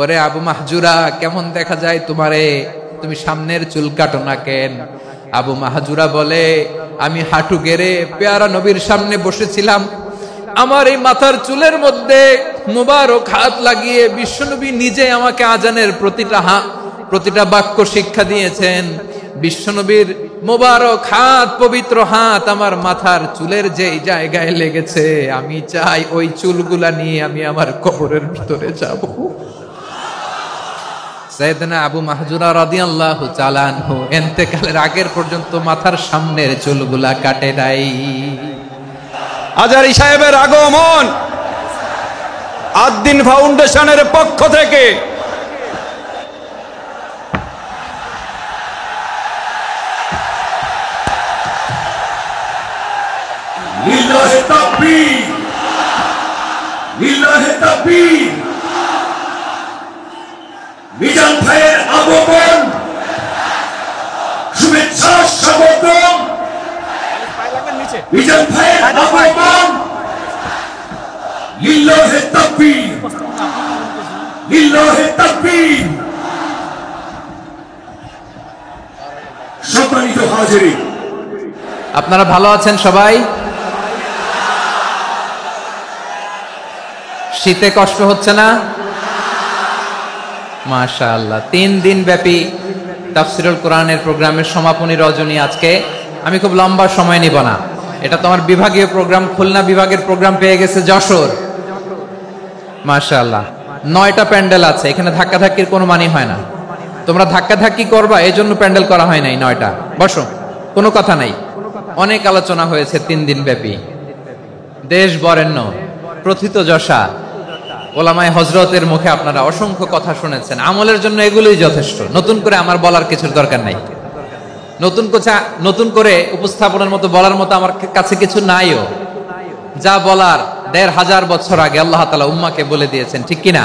ওরে আবু মাহজুরা, কেমন দেখা যায় তোমারে, তুমি সামনের চুল কাটো না কেন? আবু মাহজুরা বলে, আমি হাঁটু গেড়ে পেয়ারা নবীর সামনে বসেছিলাম, আমার এই মাথার চুলের মধ্যে মুবারক হাত লাগিয়ে বিশ্বনবী নিজে আমাকে আজানের প্রতিটা বাক্য শিক্ষা দিয়েছেন। বিশ্বনবীর মুবারক হাত, পবিত্র হাত আমার মাথার চুলের যেই জায়গায় লেগেছে, আমি চাই ওই চুলগুলা নিয়ে আমি আমার কবরের ভিতরে যাব। সাইয়েদনা আবু মাহজুরা রাদিয়াল্লাহু তাআলা আনহু ইন্তেকালের আগের পর্যন্ত মাথার সামনের চুলগুলা কাটে নাই। আজারি সাহেবের আগমন আদ-দ্বীন ফাউন্ডেশনের পক্ষ থেকে লিল্লাহি তাকবীর, লিল্লাহি তাকবীর। মিজান ভাইয়ের আগমন, শুভেচ্ছা স্বাগতম। মিজান ভাইয়ের আগমন, লিল্লাহি তাকবীর, লিল্লাহি তাকবীর। সম্মানিত হাজিরিন, আপনারা ভালো আছেন সবাই? শীতে কষ্ট হচ্ছে না? মাশাআল্লাহ। 3 দিন ব্যাপী তাফসীরুল কোরআনের প্রোগ্রামের সমাপনী রজনী আজকে। আমি খুব লম্বা সময় নিব না, এটা তোমার বিভাগীয় প্রোগ্রাম, খুলনা বিভাগের প্রোগ্রাম পেয়ে গেছে যশোর। মাশাআল্লাহ, 9টা প্যান্ডেল আছে, এখানে ধাক্কাধাক্কির কোনো মানি হয় না। তোমরা ধাক্কাধাক্কি করবা, এই জন্য প্যান্ডেল করা হয় নাই 9টা। বসো, কোনো কথা নাই। অনেক আলোচনা হয়েছে 3 দিন ব্যাপী। দেশ বরেণ্য, প্রথিতযশা ওলামায়ে হযরতের মুখে আপনারা অসংখ্য কথা শুনেছেন। আমলের জন্য এগুলোই যথেষ্ট, নতুন করে আমার বলার কিছুর দরকার নাই। নতুন করে উপস্থাপনের মতো বলার মতো আমার কাছে কিছু নাইও। যা বলার 1500 বছর আগে আল্লাহ তাআলা উম্মাহকে বলে দিয়েছেন, ঠিক কিনা?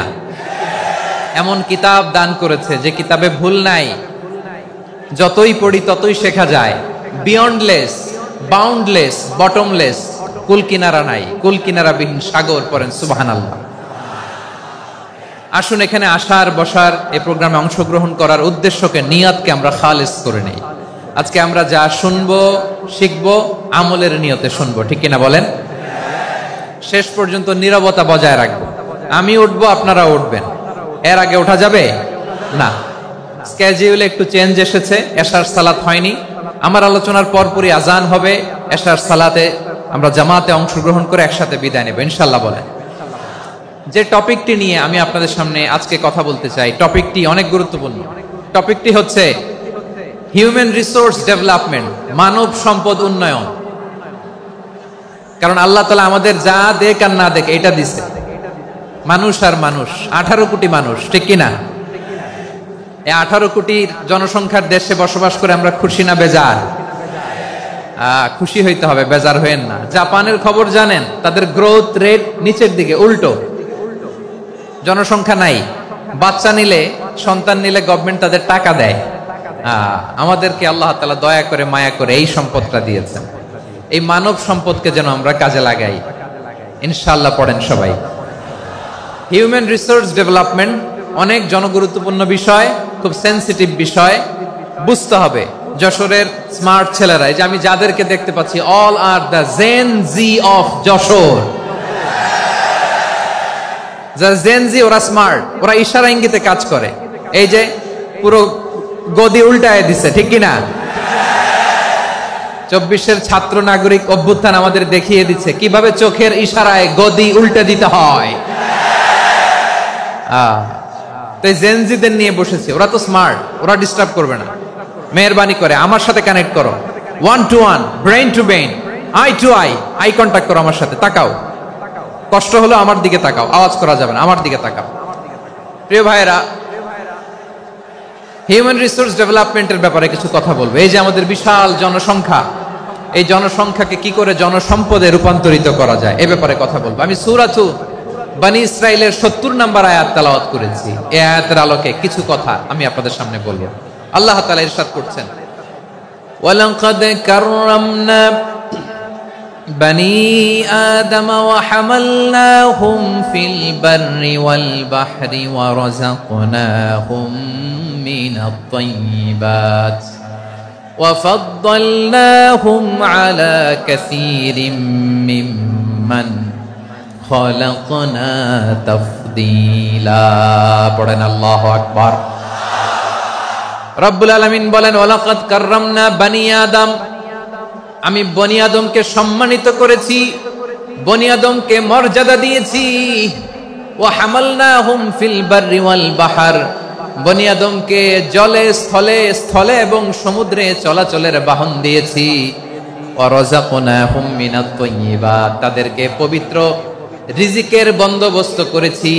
এমন কিতাব দান করেছে যে কিতাবে ভুল নাই, যতই পড়ি ততই শেখা যায়। বিয়ন্ডলেস, বাউন্ডলেস, বটমলেস, কুল কিনারা নাই, কুল কিনারা বিহীন সাগর। পড়েন সুবহানাল্লাহ। আসুন এখানে আসার, বসার, এই প্রোগ্রামে অংশগ্রহণ করার উদ্দেশ্যকে, নিয়তকে আমরা খালেস করে নেই। আজকে আমরা যা শুনবো, শিখবো, আমলের নিয়তে শুনবো, ঠিক কিনা বলেন? শেষ পর্যন্ত নীরবতা বজায় রাখবো। আমি উঠবো, আপনারা উঠবেন। এর আগে ওঠা যাবে না। স্কেডিউলে একটু চেঞ্জ এসেছে, এশার সালাত হয়নি। আমার আলোচনার পরপরই আজান হবে, এশার সালাতে আমরা জামাতে অংশগ্রহণ করে একসাথে বিদায় নেব ইনশাআল্লাহ। বলেন, যে টপিকটি নিয়ে আমি আপনাদের সামনে আজকে কথা বলতে চাই, টপিকটি অনেক গুরুত্বপূর্ণ। টপিকটি হচ্ছে হিউম্যান রিসোর্স ডেভেলপমেন্ট, মানব সম্পদ উন্নয়ন। কারণ আল্লাহ তাআলা আমাদের যা দেখ আর না দেখ এটা দিছে। মানুষ আর মানুষ, 18 কোটি মানুষ, ঠিক কিনা? এই 18 কোটির জনসংখ্যার দেশে বসবাস করে আমরা খুশি না বেজার? খুশি হইতে হবে, বেজার হইেন না। জাপানের খবর জানেন? তাদের গ্রোথ রেট নিচের দিকে, উল্টো। জনসংখ্যা নাই, বাচ্চা নিলে, সন্তান নিলে গভর্নমেন্ট তাদের টাকা দেয়। আমাদেরকে আল্লাহ তাআলা দয়া করে, মায়া করে এই সম্পদটা দিয়েছেন। এই মানব সম্পদকে যেন আমরা কাজে লাগাই ইনশাআল্লাহ। পড়েন সবাই। হিউম্যান রিসোর্স ডেভেলপমেন্ট অনেক জনগুরুত্বপূর্ণ বিষয়, খুব সেনসিটিভ বিষয়, বুঝতে হবে। যশোরের স্মার্ট ছেলেরা, এই যে আমি যাদেরকে দেখতে পাচ্ছি, all are the Gen Z of Jessore. যারা জেন জি, ওরা স্মার্ট, ওরা ইশারা ইঙ্গিতে কাজ করে। এই যে পুরো গদি উল্টায় দিছে, ঠিক কিনা? 24-এর ছাত্র নাগরিক অভ্যুত্থান আমাদের দেখিয়ে দিচ্ছে কিভাবে চোখের ইশারায় গদি উল্টে দিতে হয়। তাই জেনজিদের নিয়ে বসেছে, ওরা তো স্মার্ট, ওরা ডিস্টার্ব করবে না। মেহরবানি করে আমার সাথে কানেক্ট করো, 1 to 1, brain to brain, eye to eye, eye contact করো আমার সাথে। তাকাও, কষ্ট হলো আমার দিকে তাকাও, আওয়াজ করা যাবে না, আমার দিকে তাকাও। প্রিয় ভাইয়েরা, হিউম্যান রিসোর্স ডেভেলপমেন্টের ব্যাপারে কিছু কথা বলবো। এই যে আমাদের বিশাল জনসংখ্যা, এই জনসংখ্যাকে কি করে জনসম্পদে রূপান্তরিত করা যায়, এ ব্যাপারে কথা বলবো। আমি সূরাতু বনী ইসরাইলের 70 নম্বর আয়াত তেলাওয়াত করেছি। এই আয়াতের আলোকে কিছু কথা আমি আপনাদের সামনে বলবো। আল্লাহ তাআলা ইরশাদ করছেন, ওয়ালাকাদ কাররামনা بني آدم وحملناهم في البر والبحر ورزقناهم من الطيبات وفضلناهم على كثير ممن خلقنا تفضيلا পড়েন আল্লাহু আকবার। রব্বুল আলামিন বলেন ওয়ালাকাদ কাররামনা বানি আদম, আমি বনি আদমকে সম্মানিত করেছি, বনি আদমকে মর্যাদা দিয়েছি। ওয়া হামালনাহুম ফিল বাররি ওয়াল বাহর, বনি আদমকে জলে স্থলে স্থলে এবং সমুদ্রে চলাচলের বাহন দিয়েছি। ওয়া রাযাকনাহুম মিনাত তাইয়্যিবাত, তাদেরকে পবিত্র রিজিকের বন্দোবস্ত করেছি।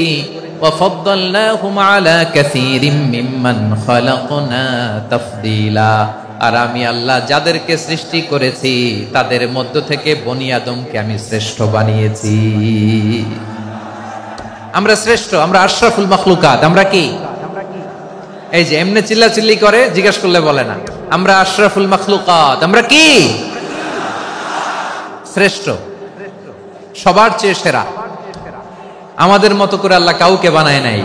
ওয়া ফাদ্দালনাহুম আলা কাসীরিম মিম্মান খালাকনা তাফদীলা, আর আমি আল্লাহ যাদেরকে সৃষ্টি করেছি তাদের মধ্য থেকে বনি আদমকে আমি শ্রেষ্ঠ বানিয়েছি। আমরা শ্রেষ্ঠ, আমরা আশরাফুল মাখলুকাত। আমরা কি এই যে এমনি চিল্লাচিল্লি করে জিজ্ঞেস করলে বলে না, আমরা আশরাফুল মাখলুকাত। আমরা কি শ্রেষ্ঠ, সবার চেয়ে সেরা। আমাদের মতো করে আল্লাহ কাউকে বানায় নাই।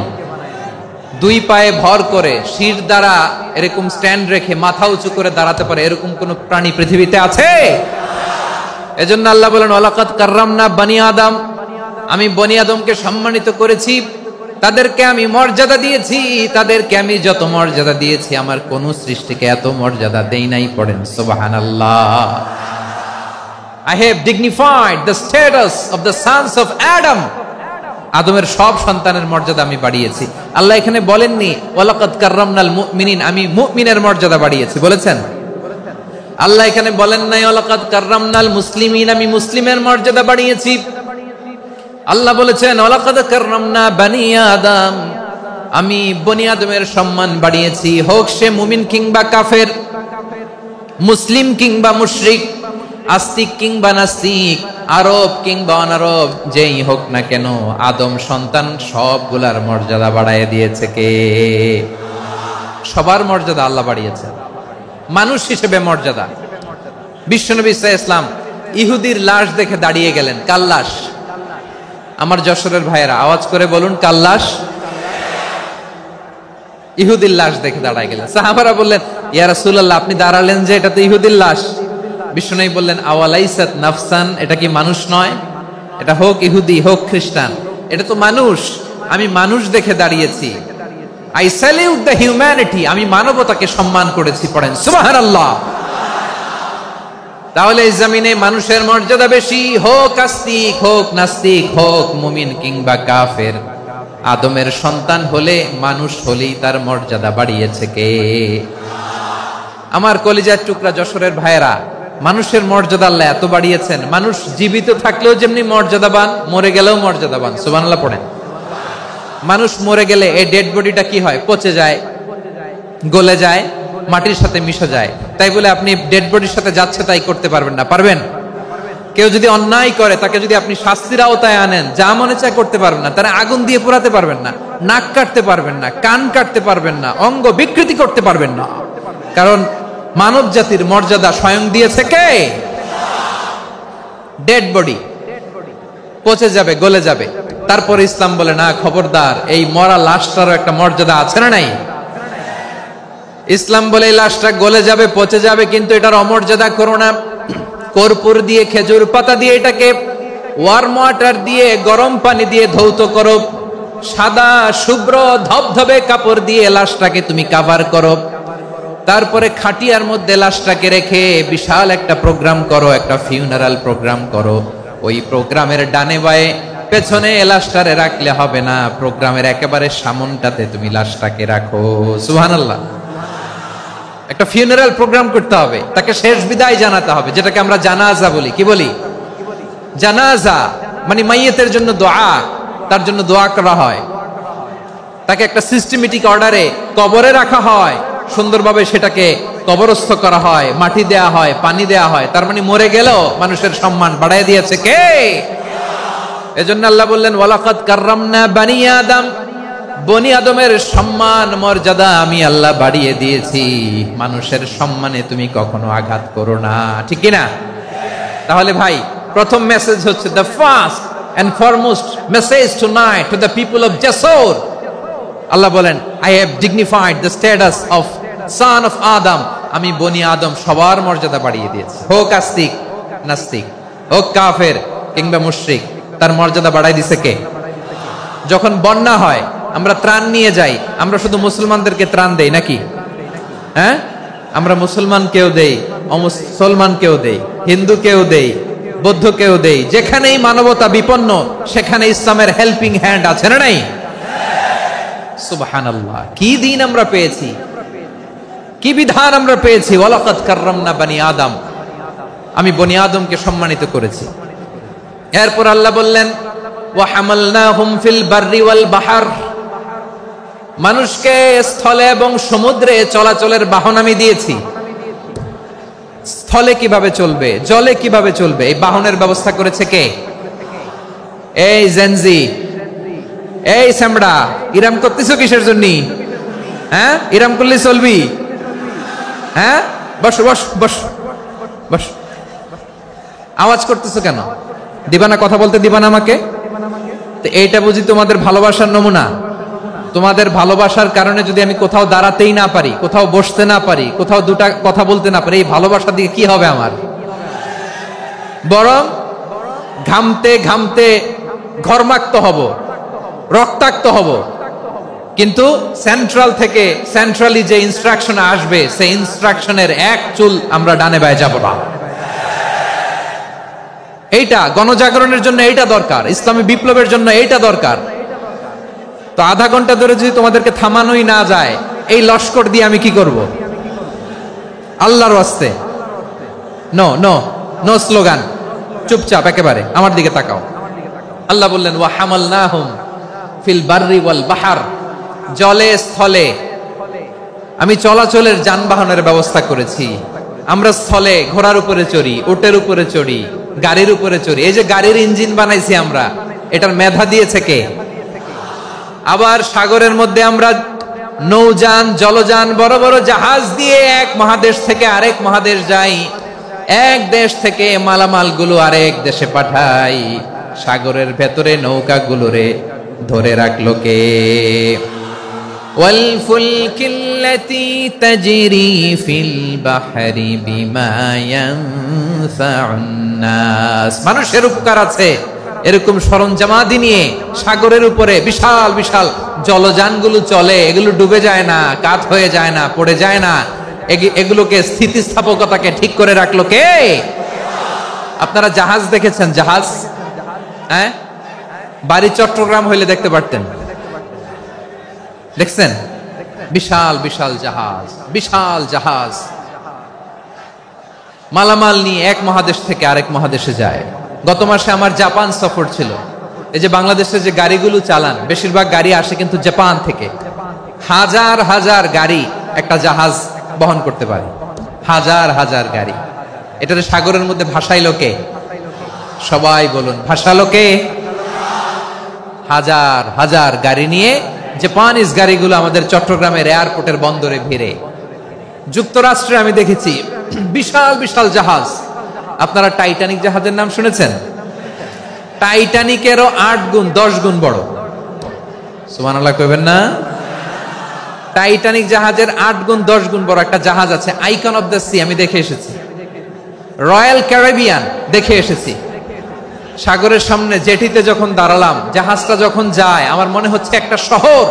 দুই পায়ে ভর করে শির দ্বারা এরকম স্ট্যান্ড রেখে মাথা উঁচু করে দাঁড়াতে পারে এরকম কোন প্রাণী পৃথিবীতে আছে? এজন্য আল্লাহ বলেন ওয়ালাকাদ কাররামনা বানি আদম, আমি বনি আদমকে সম্মানিত করেছি, তাদেরকে আমি মর্যাদা দিয়েছি। তাদেরকে আমি যত মর্যাদা দিয়েছি আমার কোন সৃষ্টিকে এত মর্যাদা দেই নাই। পড়েন সুবহানাল্লাহ। I have dignified the status of the sons of Adam, আদমের সব সন্তানের মর্যাদা আমি বাড়িয়েছি। আল্লাহ এখানে বলেননি ওয়ালাকাদ কাররামনাল মুমিনিন, আমি মুমিনের মর্যাদা বাড়িয়েছি, বলেছেন? আল্লাহ এখানে বলেন নাই ওয়ালাকাদ কাররামনাল মুসলিমিন, আমি মুসলিমের মর্যাদা বাড়িয়েছি। আল্লাহ বলেছেন ওয়ালাকাদ কাররামনা বানি আদম, আমি বনি আদমের সম্মান বাড়িয়েছি। হোক সে মুমিন কিংবা কাফের, মুসলিম কিংবা মুশরিক, আস্তিক কিংবা নাস্তিক, আরব কিংবা অনারব, যেই হোক না কেন আদম সন্তান সবগুলার মর্যাদা বাড়ায় দিয়েছে কে? সবার মর্যাদা আল্লাহ বাড়িয়েছে। মানুষ হিসেবে মর্যাদা। বিশ্বনবী সাল্লাল্লাহু আলাইহি ওয়াসাল্লাম ইহুদির লাশ দেখে দাঁড়িয়ে গেলেন। কার লাশ? আমার যশোরের ভাইয়েরা আওয়াজ করে বলুন, কার লাশ? ইহুদির লাশ দেখে দাঁড়ায় গেলেন। সাহাবারা বললেন ইয়া রাসূলুল্লাহ, আপনি দাঁড়ালেন যে, এটা তো ইহুদির লাশ। বিশ্বনবী বললেন আওয়ালাইসাত নাফসান, এটা কি মানুষ নয়? এটা হোক ইহুদি হোক খ্রিস্টান, এটা তো মানুষ। আমি মানুষ দেখে দাঁড়িয়েছি। আই স্যালিউট দ্য হিউম্যানিটি, আমি মানবতাকে সম্মান করেছি। পড়েন সুবহানাল্লাহ। তাহলে এই জমিনে মানুষের মর্যাদা বেশি, হোক আস্তিক হোক নাস্তিক, হোক মুমিন কিংবা কাফের। আদমের সন্তান হলে, মানুষ হলেই তার মর্যাদা বাড়িয়েছে কে? আমার কলিজার টুকরা যশোরের ভাইয়েরা, মানুষের মর্যাদা আল্লাহ এত বাড়িয়েছেন, মানুষ জীবিত থাকলেও যেমনি মর্যাদাবান, মরে গেলেও মর্যাদাবান। সুবহানাল্লাহ পড়েন। মানুষ মরে গেলে এই ডেড বডিটা কি হয়? পচে যায়, গলে যায়, মাটির সাথে মিশে যায়। তাই বলে আপনি ডেড বডির সাথে যাচ্ছে তাই করতে পারবেন না? পারবেন? কেউ যদি অন্যায় করে তাকে যদি আপনি শাস্তির আওতায় আনেন, যা মনে চায় করতে পারবেন না। তারা আগুন দিয়ে পোড়াতে পারবেন না, নাক কাটতে পারবেন না, কান কাটতে পারবেন না, অঙ্গ বিকৃতি করতে পারবেন না। কারণ মানব জাতির মর্যাদা স্বয়ং দিয়েছে কে? ডেড বডি পচে যাবে, গলে যাবে। তারপর ইসলাম বলে না, খবরদার, এই মরা লাশটারও একটা মর্যাদা আছে না নাই? ইসলাম বলে এই লাশটা গলে যাবে, পচে যাবে, কিন্তু এটার অমর্যাদা করো না। কর্পূর দিয়ে, খেজুর পাতা দিয়ে, এটাকে ওয়ার্ম ওয়াটার দিয়ে, গরম পানি দিয়ে ধৌত করো। সাদা শুভ্র ধবধবে কাপড় দিয়ে লাশটাকে তুমি কাভার করো। তারপরে খাটিয়ার মধ্যে লাশটাকে রেখে বিশাল একটা প্রোগ্রাম করো, একটা ফিউনারাল প্রোগ্রাম করো। ওই প্রোগ্রামের ডানে বায়ে পেছনে লাশটারে রাখলে হবে না, প্রোগ্রামের একেবারে সামনটাতে তুমি লাশটাকে রাখো। সুবহানাল্লাহ। একটা ফিউনারাল প্রোগ্রাম করতে হবে, তাকে শেষ বিদায় জানাতে হবে, যেটাকে আমরা জানাজা বলি। কি বলি? জানাজা মানে মাইয়েতের জন্য দোয়া, তার জন্য দোয়া করা হয়। তাকে একটা সিস্টেমেটিক অর্ডারে কবরে রাখা হয়, সুন্দরভাবে সেটাকে কবরস্থ করা হয়, মাটি দেয়া হয়, পানি দেয়া হয়। তার মানে মরে গেলেও মানুষের সম্মান বাড়ায় দিয়েছে কে? এজন্য আল্লাহ বললেন ওয়ালাকাদ কাররামনা বানি আদম, বনি আদমের সম্মান মর্যাদা আমি আল্লাহ বাড়িয়ে দিয়েছি। মানুষের সম্মানে তুমি কখনো আঘাত করো না, ঠিক কিনা? তাহলে ভাই, প্রথম মেসেজ হচ্ছে the first and foremost message tonight to the people of Jasor. আল্লাহ বলেন, I have dignified the status of son of Adam. আমি বনি আদম সবার মর্যাদা বাড়িয়ে দিয়েছি। হোক আস্তিক নাস্তিক, হোক কাফের কিংবা মুশরিক, তার মর্যাদা বাড়াই দিছে কে? যখন বন্যা হয় আমরা ত্রাণ নিয়ে যাই, আমরা শুধু মুসলমানদেরকে ত্রাণ দেই নাকি? হ্যাঁ, আমরা মুসলমানকেও দেই, অমুসলমানকেও দেই, হিন্দুকেও দেই, বৌদ্ধকেও দেই। যেখানেই মানবতা বিপন্ন সেখানে ইসলামের হেল্পিং হ্যান্ড আছে না নাই? সুবহানাল্লাহ, কি দিন আমরা পেয়েছি, কি বিধান আমরা পেয়েছি। ওয়ালাকাদ কাররামনা বনি আদম, আমি বনি আদমকে সম্মানিত করেছি। এরপর আল্লাহ বললেন, ওয়া হামালনাহুম ফিল বাররি ওয়াল বাহর, মানুষকে স্থলে এবং সমুদ্রে চলাচলের বাহন আমি দিয়েছি। স্থলে কিভাবে চলবে, জলে কিভাবে চলবে, এই বাহনের ব্যবস্থা করেছে কে? এই জেনজি, এই সামড়া, ইরাম করতেছো কিসের জন্য? হ্যাঁ, ইরাম করলে চলবি? হ্যাঁ, বস বস বস বস, আওয়াজ করতেছো কেন? দিবা না, কথা বলতে দিবা না আমাকে? তো এইটা বুঝি তোমাদের ভালোবাসার নমুনা? তোমাদের ভালোবাসার কারণে যদি আমি কোথাও দাঁড়াতেই না পারি, কোথাও বসতে না পারি, কোথাও দুটা কথা বলতে না পারি, এই ভালোবাসা দিয়ে কি হবে আমার? বরং ঘামতে ঘামতে ঘর্মাক্ত হব, রক্তাক্ত হব। কিন্তু সেন্ট্রাল থেকে, সেন্ট্রালি যে ইনস্ট্রাকশন আসবে, সেই ইনস্ট্রাকশনের এক চুল আমরা ডানে বায়ে যাব না। এইটা গণজাগরণের জন্য এইটা দরকার, ইসলামী বিপ্লবের জন্য এইটা দরকার। তো আধা ঘন্টা ধরে যদি তোমাদেরকে থামানোই না যায়, এই লস্কর দিয়ে আমি কি করব? আল্লাহর ওয়াস্তে নো নো নো স্লোগান, চুপচাপ একেবারে আমার দিকে তাকাও। আল্লাহ বললেন, ওয়া হামালনাহুম ফিল বাররি ওয়াল বাহর, জলে স্থলে আমি চলাচলের যানবাহনের ব্যবস্থা করেছি। আমরা স্থলে ঘোড়ার উপরে চড়ি, উটের উপরে চড়ি, গাড়ির উপরে চড়ি। এই যে গাড়ির ইঞ্জিন বানাইছি আমরা, এটার মেধা দিয়েছে কে? আবার সাগরের মধ্যে আমরা নৌযান, জলযান, বড় বড় জাহাজ দিয়ে এক মহাদেশ থেকে আরেক মহাদেশ যাই, এক দেশ থেকে মালামাল গুলো আরেক দেশে পাঠাই। সাগরের ভেতরে নৌকাগুলোরে ধরে রাখলো কে? ওয়াল ফুলকিল্লাতী তাজরি ফিল বাহরি বিমা ইয়ানফাউন নাস, মানুষের উপকার আছে এরকম সরঞ্জামাদি নিয়ে সাগরের উপরে বিশাল বিশাল জলযানগুলো চলে। এগুলো ডুবে যায় না, কাত হয়ে যায় না, পড়ে যায় না। এগুলোকে স্থিতিস্থাপকতাকে ঠিক করে রাখলো কে? আপনারা জাহাজ দেখেছেন? জাহাজ, হ্যাঁ, বাড়ি চট্টগ্রাম হইলে দেখতে পারতেন। দেখছেন? বিশাল বিশাল জাহাজ, বিশাল জাহাজ মালামাল নিয়ে এক মহাদেশ থেকে আরেক মহাদেশে যায়। গত মাসে আমার জাপান সফর ছিল। এই যে বাংলাদেশে যে গাড়িগুলো চালান, বেশিরভাগ গাড়ি আসে কিন্তু জাপান থেকে। হাজার হাজার গাড়ি একটা জাহাজ বহন করতে পারে, হাজার হাজার গাড়ি। এটাতে সাগরের মধ্যে ভাসাইলো কে? সবাই বলুন, ভাসালো কে? হাজার হাজার গাড়ি নিয়ে জাপানিজ গাড়িগুলো আমাদের চট্টগ্রামের এয়ারপোর্টের বন্দরে ভিড়ে। যুক্তরাষ্ট্রে আমি দেখেছি বিশাল বিশাল জাহাজ। আপনারা টাইটানিক জাহাজের নাম শুনেছেন? টাইটানিকেরও 8 গুণ 10 গুণ বড়। সুবহানাল্লাহ কইবেন না? টাইটানিক জাহাজের 8 গুণ 10 গুণ বড় একটা জাহাজ আছে, আইকন অফ দ্য সি, আমি দেখে এসেছি। রয়্যাল ক্যারিবিয়ান দেখে এসেছি। সাগরের সামনে জেটিতে যখন দাঁড়ালাম, জাহাজটা যখন যায়, আমার মনে হচ্ছে একটা শহর,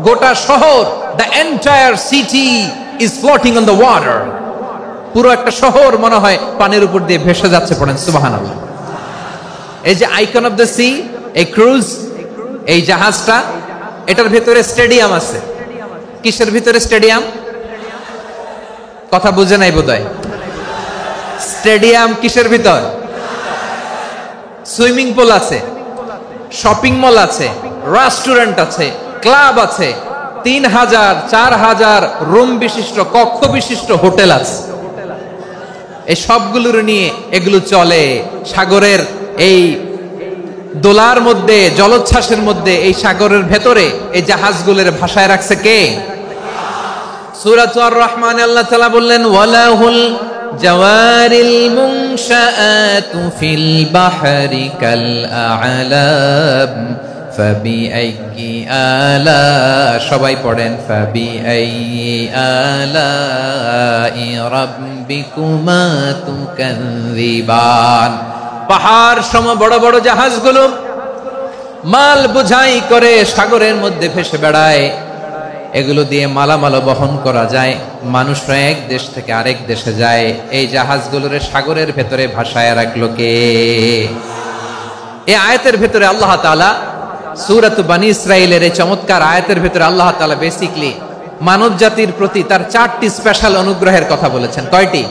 গোটা শহর, the entire city is floating on the water. পুরো একটা শহর মনে হয় পানির উপর দিয়ে ভেসে যাচ্ছে। পড়েন সুবহানাল্লাহ। এই যে আইকন অফ দ্য সি, এই ক্রুজ, এই জাহাজটা, এটার ভিতরে স্টেডিয়াম আছে। কিসের ভিতরে স্টেডিয়াম? কথা বুঝে নাই বোধহয়। স্টেডিয়াম কিসের ভিতর? সুইমিং পুল আছে, শপিং মল আছে, রেস্টুরেন্ট আছে, ক্লাব আছে, 3000 4000 রুম বিশিষ্ট, কক্ষ বিশিষ্ট হোটেল আছে। এই সবগুলোর নিয়ে এগুলো চলে সাগরের এই দোলার মধ্যে, জলোচ্ছ্বাসের মধ্যে। এই সাগরের ভেতরে এই জাহাজগুলোর ভাষায় রাখছে কে? সূরা আর রহমানে আল্লাহ তাআলা বললেন, ওয়ালাহুল জাওয়ারিল মুনশাআতু ফিল বাহরি কাল আ'লাম ফাবিআইয়ি আলা, সবাই পড়েন ফাবিআইয়ি আলাই রাব্বিকুমা তুকাযযিবান। পাহাড় সম বড় বড় জাহাজগুলো মাল বোঝাই করে সাগরের মধ্যে ভেসে বেড়ায়, এগুলো দিয়ে মালামাল বহন করা যায়। মানুষরা এক দেশ থেকে আরেক দেশে যায়, এই জাহাজগুলোর সাগরের ভেতরে ভাসায় রাখলো কে? এই আয়াতের ভেতরে আল্লাহ তাআলা সূরাত বনী ইসরাঈলের এই চমৎকার আয়াতের ভেতরে আল্লাহ তাআলা বেসিক্যালি মানব জাতির প্রতি তার 4টি স্পেশাল অনুগ্রহের কথা বলেছেন। কয়টি?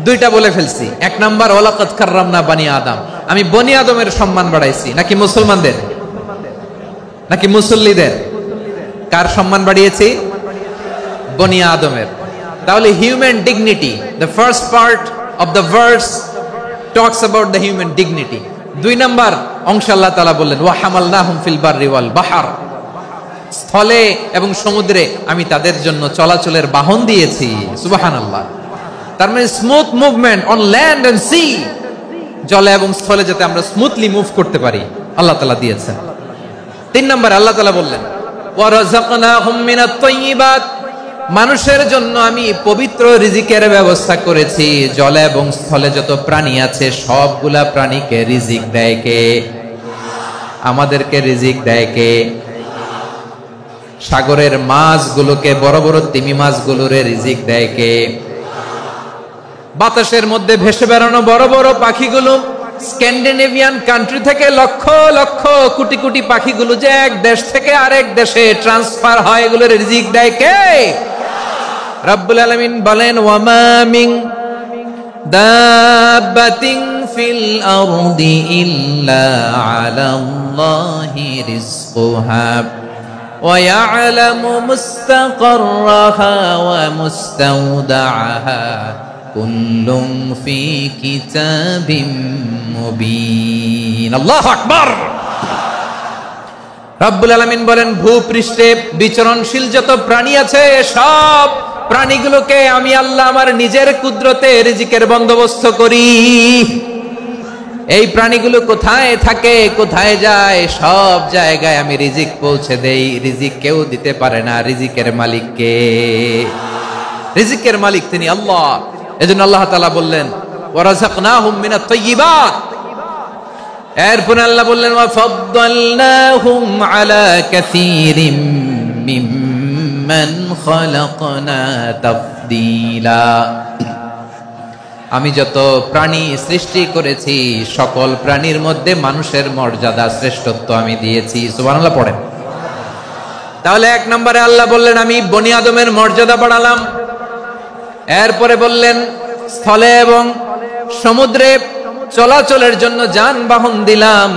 2টা বলে ফেলছি। 1 নাম্বার ওয়ালাকাদ কাররামনা বনী আদম, আমি বনী আদমের সম্মান বাড়াইছি। নাকি মুসলমানদের? নাকি মুসল্লিদের? কার সম্মান বাড়িয়েছি? বনী আদমের। তাহলে human dignity, the first part of the verse talks about the human dignity. 2 number অংশ আল্লাহ তাআলা বললেন ওয়া হামালনাহুম ফিল বাররি ওয়াল বাহর, স্থলে এবং সমুদ্রে আমি তাদের জন্য চলাচলের বাহন দিয়েছি। সুবহানাল্লাহ। তার মানে smooth movement on land and sea, জলে এবং স্থলে যাতে আমরা স্মুথলি মুভ করতে পারি আল্লাহ তাআলা দিয়েছেন। 3 নম্বরে আল্লাহ তাআলা বললেন ওয়া রাযাকনাহুম মিনাত তাইয়্যিবাত, মানুষের জন্য আমি পবিত্র রিজিকের ব্যবস্থা করেছি। জলে এবং স্থলে যত প্রাণী আছে সবগুলা প্রাণীকে রিজিক দেয় কে? আমাদেরকে রিজিক দেয় কে? সাগরের মাছগুলোকে, বড় বড় তিমি মাছগুলোরে রিজিক দেয় কে? বাতাসের মধ্যে ভেসে বেড়ানো বড় বড় পাখিগুলো, স্ক্যান্ডিনেভিয়ান কান্ট্রি থেকে লক্ষ লক্ষ কোটি কোটি পাখিগুলো যে এক দেশ থেকে আরেক দেশে ট্রান্সফার হয়, এগুলোর রিজিক দেয় কে? রব্বুল আলামিন বলেন ওয়ামা মিন দাব্বাতিন ফিল আরদি ইল্লা আলাল্লাহি রিজকুহা ওয়া ইয়ালামু মুস্তাকাররাহা ওয়া মুস্তাওদাআহা কুল্লুম ফি কিতাবিম মুবিন। আল্লাহু আকবার। রব্বুল আলামিন বলেন ভূপৃষ্ঠে বিচরণশীল যত প্রাণী আছে সব প্রাণীগুলোকে আমি আল্লাহ আমার নিজের কুদরতে রিজিকের বন্দোবস্ত করি। এই প্রাণীগুলো কোথায় থাকে, কোথায় যায়, সব জায়গায় আমি রিজিক পৌঁছে দেই। রিজিক কেউ দিতে পারে না, রিজিকের মালিক কে? রিজিকের মালিক তিনি আল্লাহ। এজন্য আল্লাহ তাআলা বললেন ওয়া রাযাকনাহুম মিনাত তাইয়্যিবাত। এরপর আল্লাহ বললেন ওয়া ফাদ্দালনাহুম আলা কাসীরিম মিম্মান খালাকনা তাফদীলা। আমি যত প্রাণী সৃষ্টি করেছি সকল প্রাণীর মধ্যে মানুষের মর্যাদা শ্রেষ্ঠত্ব আমি দিয়েছি। সুবহানাল্লাহ পড়েন। তাহলে 1 নম্বরে আল্লাহ বললেন আমি বনি আদমের মর্যাদা বাড়ালাম। এরপরে বললেন স্থলে এবং সমুদ্রে চলাচলের জন্য যানবাহন দিলাম।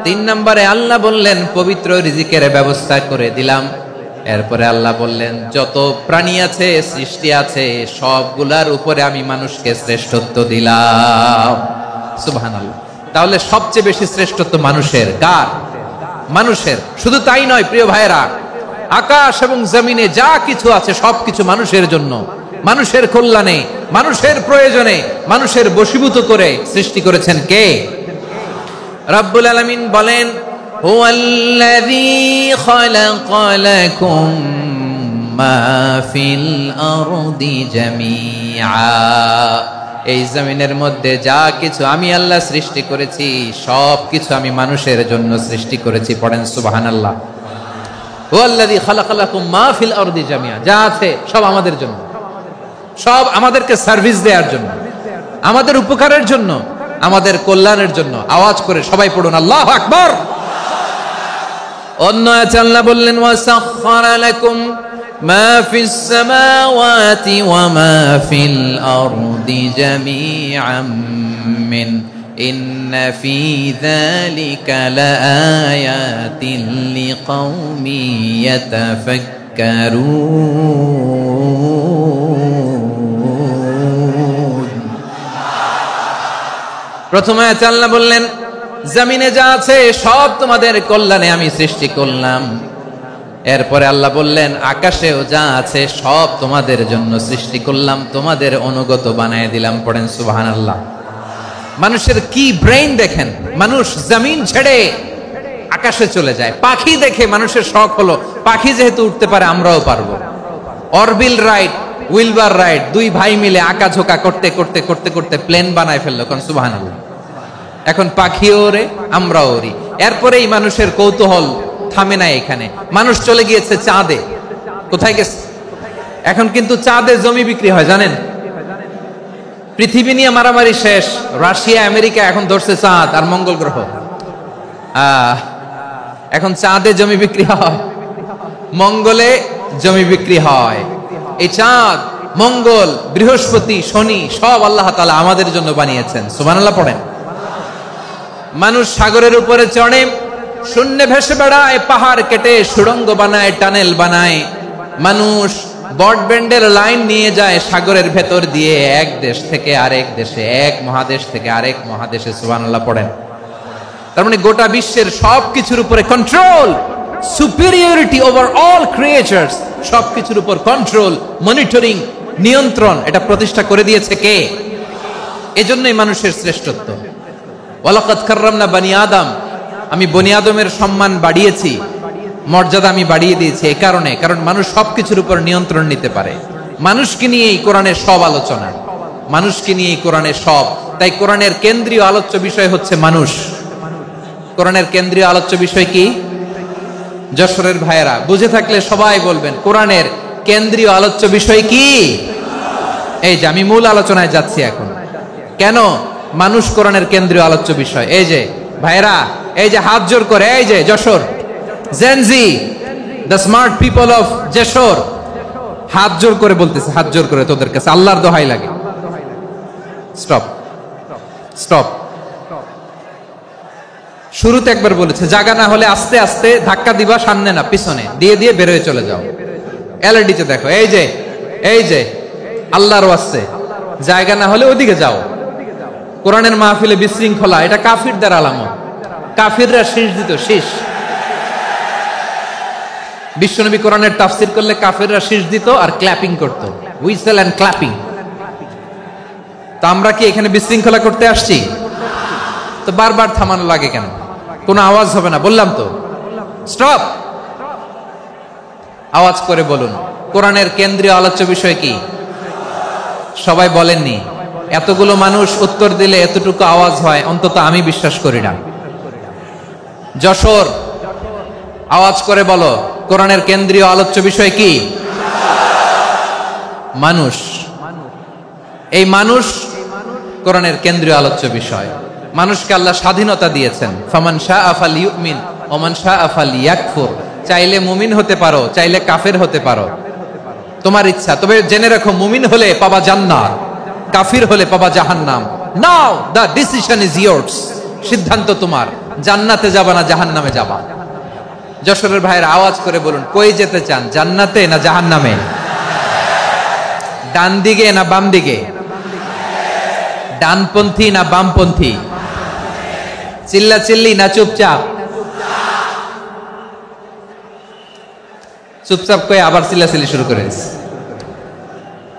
3 নম্বরে আল্লাহ বললেন পবিত্র রিজিকের ব্যবস্থা করে দিলাম। এরপরে আল্লাহ বললেন যত প্রাণী আছে, সৃষ্টি আছে, সবগুলার উপরে আমি মানুষকে শ্রেষ্ঠত্ব দিলাম। সুবহানাল্লাহ। তাহলে সবচেয়ে বেশি শ্রেষ্ঠত্ব মানুষের। কার? মানুষের। শুধু তাই নয় প্রিয় ভাইরা, আকাশ এবং জমিনে যা কিছু আছে সবকিছু মানুষের জন্য, মানুষের কল্যাণে, মানুষের প্রয়োজনে, মানুষের বশীভূত করে সৃষ্টি করেছেন কে? রব্বুল আলামিন বলেন হুয়াল্লাযী খালাকা লাকুম মা ফিল আরদি জামিআ। এই জমিনের মধ্যে যা কিছু আমি আল্লাহ সৃষ্টি করেছি সব কিছু আমি মানুষের জন্য সৃষ্টি করেছি। পড়েন সুবহানাল্লাহ। হুয়াল্লাযী খালাকা লাকুম মা ফিল আরদি জামিআ, যা আছে সব আমাদের জন্য, সব আমাদেরকে সার্ভিস দেওয়ার জন্য, আমাদের উপকারের জন্য, আমাদের কল্যাণের জন্য। আওয়াজ করে সবাই পড়ুন আল্লাহু আকবার। অন্য আয়াতে আল্লাহ বললেন ওয়াসাখখারা লাকুম মা ফিস সামাওয়াতি ওয়া মা ফিল আরদি জামিআম মিন ইন্না ফি যালিকা লাআয়াতিন লিকাউমিন ইয়াতাফাক্কারুন। প্রথমে আয়াতে আল্লাহ বললেন জমিনে যা আছে সব তোমাদের কল্যাণে আমি সৃষ্টি করলাম। এরপরে আল্লাহ বললেন, আকাশেও যা আছে সব তোমাদের জন্য সৃষ্টি করলাম, তোমাদের অনুগত বানায় দিলাম। পড়েন সুবহানাল্লাহ। মানুষের কি ব্রেইন দেখেন, মানুষ জমিন ছেড়ে আকাশে চলে যায়। পাখি দেখে মানুষের শখ হলো, পাখি যেহেতু উঠতে পারে আমরাও পারবো। অরবিল রাইট, উইলবার রাইট, দুই ভাই মিলে আঁকাঝোঁকা করতে করতে করতে করতে প্লেন বানায় ফেললো। কোন সুবহানাল্লাহ। এখন পাখিও ওরে, আমরাও ওরি। এরপরেই মানুষের কৌতূহল থামে না এখানে। মানুষ চলে গিয়েছে চাঁদে। কোথায় গেছে? এখন কিন্তু চাঁদে জমি বিক্রি হয়, জানেন? পৃথিবী নিয়ে মারামারি শেষ। রাশিয়া আমেরিকা এখন ধরছে চাঁদ আর মঙ্গল গ্রহ। এখন চাঁদে জমি বিক্রি হয়, মঙ্গলে জমি বিক্রি হয়। এই চাঁদ, মঙ্গল, বৃহস্পতি, শনি সব আল্লাহ তাআলা আমাদের জন্য বানিয়েছেন। সুবহানাল্লাহ পড়েন। মানুষ সাগরের উপরে চড়ে, শূন্যে ভেসে বেড়ায়, পাহাড় কেটে সুড়ঙ্গ বানায়, টানেল বানায়। মানুষ ব্রডব্যান্ডের লাইন নিয়ে যায় সাগরের ভেতর দিয়ে, এক দেশ থেকে আরেক দেশে, এক মহাদেশ থেকে আরেক মহাদেশে। সুবহানাল্লাহ পড়েন। তার মানে গোটা বিশ্বের সবকিছুর উপরে control, superiority over all creatures, সবকিছুর উপর কন্ট্রোল, মনিটরিং, নিয়ন্ত্রণ, এটা প্রতিষ্ঠা করে দিয়েছে কে? এজন্যই মানুষের শ্রেষ্ঠত্ব। ওয়ালাকাদ কাররামনা বানি আদম, আমি বনি আদমের সম্মান বাড়িয়েছি, মর্যাদা আমি বাড়িয়ে দিয়েছি এই কারণে, কারণ মানুষ সবকিছুর উপর নিয়ন্ত্রণ নিতে পারে। মানুষকে নিয়েই কোরআনের সব আলোচনা, মানুষকে নিয়েই কোরআনের সব। তাই কোরআনের কেন্দ্রীয় আলোচ্য বিষয় হচ্ছে মানুষ। কোরআনের কেন্দ্রীয় আলোচ্য বিষয় কি? যশোরের ভাইয়েরা বুঝে থাকলে সবাই বলবেন, কোরআনের কেন্দ্রীয় আলোচ্য বিষয় কি? এই যে আমি মূল আলোচনায় যাচ্ছি এখন। কেন মানুষ কোরআনের কেন্দ্রীয় আলোচ্য বিষয়? এই যে ভাইয়েরা, এই যে হাত জোর করে, এই যে Jessore Gen Z, the smart people of Jessore, হাত জোর করে বলতেছে, হাত জোর করে তোদের কাছে আল্লাহর দোহাই লাগে, স্টপ স্টপ। শুরুতে একবার বলেছে, জায়গা না হলে আস্তে আস্তে ধাক্কা দিবা, সামনে না পিছনে, দিয়ে দিয়ে বেরোয় চলে যাও। এলইডিতে দেখো, এই যে এই যে আল্লাহর ওয়াস্তে জায়গা না হলে ওদিকে যাও। কোরআনের মাহফিলে বিশৃঙ্খলা, এটা কাফিরদের আলামত। কাফিররা শীষ দিত, শীষ। বিশ্বনবী কোরআনের তাফসির করলে কাফিররা শীষ দিত আর ক্ল্যাপিং করত, হুইসেল এন্ড ক্ল্যাপিং। তো আমরা কি এখানে বিশৃঙ্খলা করতে আসছি? তো বারবার থামানো লাগে কেন? কোনো আওয়াজ হবে না, বললাম তো, স্টপ। আওয়াজ করে বলুন, কোরআনের কেন্দ্রীয় আলোচ্য বিষয় কি? সবাই বলেননি। এতগুলো মানুষ উত্তর দিলে এতটুকু আওয়াজ হয়, অন্তত আমি বিশ্বাস করি না। যশোর, আওয়াজ করে বলো, কোরআনের কেন্দ্রীয় আলোচ্য বিষয় কি? মানুষ। এই মানুষ কোরআনের কেন্দ্রীয় আলোচ্য বিষয়। মানুষকে আল্লাহ স্বাধীনতা দিয়েছেন। ফামান শাআ ফালইউমিন ওয়া মান শাআ ফালইয়াকফুর। চাইলে মুমিন হতে পারো, চাইলে কাফের হতে পারো, তোমার ইচ্ছা। তবে জেনে রাখো, মুমিন হলে পাবা জান্নাত, কাফির হলে পাবা জাহান্নাম। নাও দ্য ডিসিশন ইজ ইয়ার্স। সিদ্ধান্ত তোমার, জান্নাতে যাবা না জাহান্নামে যাবা। যশোরের ভাইয়ের আওয়াজ করে বলুন, কই যেতে চান, জান্নাতে না জাহান্নামে? ডান দিকে না বাম দিকে? ডানপন্থী না বামপন্থী? চিল্লা চিল্লি না চুপচাপ? চুপচাপ কয়ে আবার চিল্লাচিল্লি শুরু করে দিয়েছে।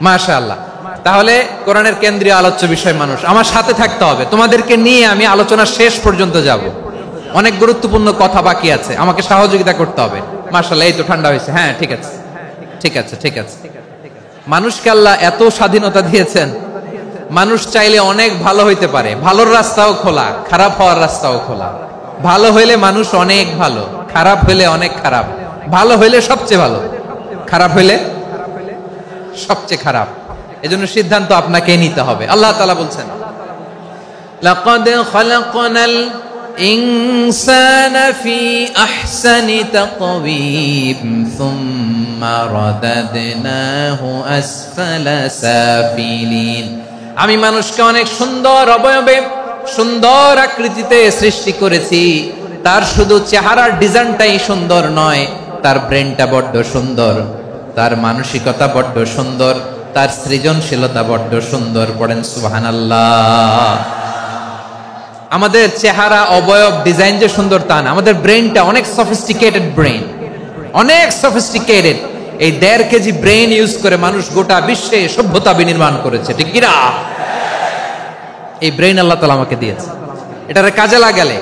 মাশাআল্লাহ। তাহলে কোরআনের কেন্দ্রীয় আলোচ্য বিষয় মানুষ। আমার সাথে থাকতে হবে, তোমাদেরকে নিয়ে আমি আলোচনা শেষ পর্যন্ত যাব। অনেক গুরুত্বপূর্ণ কথা বাকি আছে, আমাকে সহযোগিতা করতে হবে। মাশাআল্লাহ, এই তো ঠান্ডা হয়েছে। হ্যাঁ, ঠিক আছে ঠিক আছে ঠিক আছে। মানুষকে আল্লাহ এত স্বাধীনতা দিয়েছেন, মানুষ চাইলে অনেক ভালো হইতে পারে। ভালোর রাস্তাও খোলা, খারাপ হওয়ার রাস্তাও খোলা। ভালো হইলে মানুষ অনেক ভালো, খারাপ হইলে অনেক খারাপ। ভালো হইলে সবচেয়ে ভালো, খারাপ হইলে সবচেয়ে খারাপ। এজন্য সিদ্ধান্ত আপনাকে নিতে হবে। আল্লাহ তাআলা বলছেন, লাকাদ খালাকনাল ইনসানা ফি আহসানি তাকওয়িম সুম্মা রাদাদনাহু আসফালা সাফিলিন। আমি মানুষকে অনেক সুন্দর অবয়বে, সুন্দর আকৃতিতে সৃষ্টি করেছি। তার শুধু চেহারার ডিজাইনটাই সুন্দর নয়, তার ব্রেনটা বড্ড সুন্দর, তার মানসিকতা বড্ড সুন্দর, তার সৃজনশীলতা বড্ড সুন্দর। পড়েন সুবহানাল্লাহ। আমাদের চেহারা, অবয়ব, ডিজাইন যে সুন্দর তা না, আমাদের ব্রেনটা অনেক সফিস্টিকেটেড ব্রেন, অনেক সফিস্টিকেটেড। এই 1.5 কেজি ব্রেন ইউজ করে মানুষ গোটা বিশ্বে সভ্যতা বিনির্মাণ করেছে, ঠিক কিনা? এই ব্রেন আল্লাহ তাআলা আমাকে দিয়েছে। এটারে কাজে লাগালে,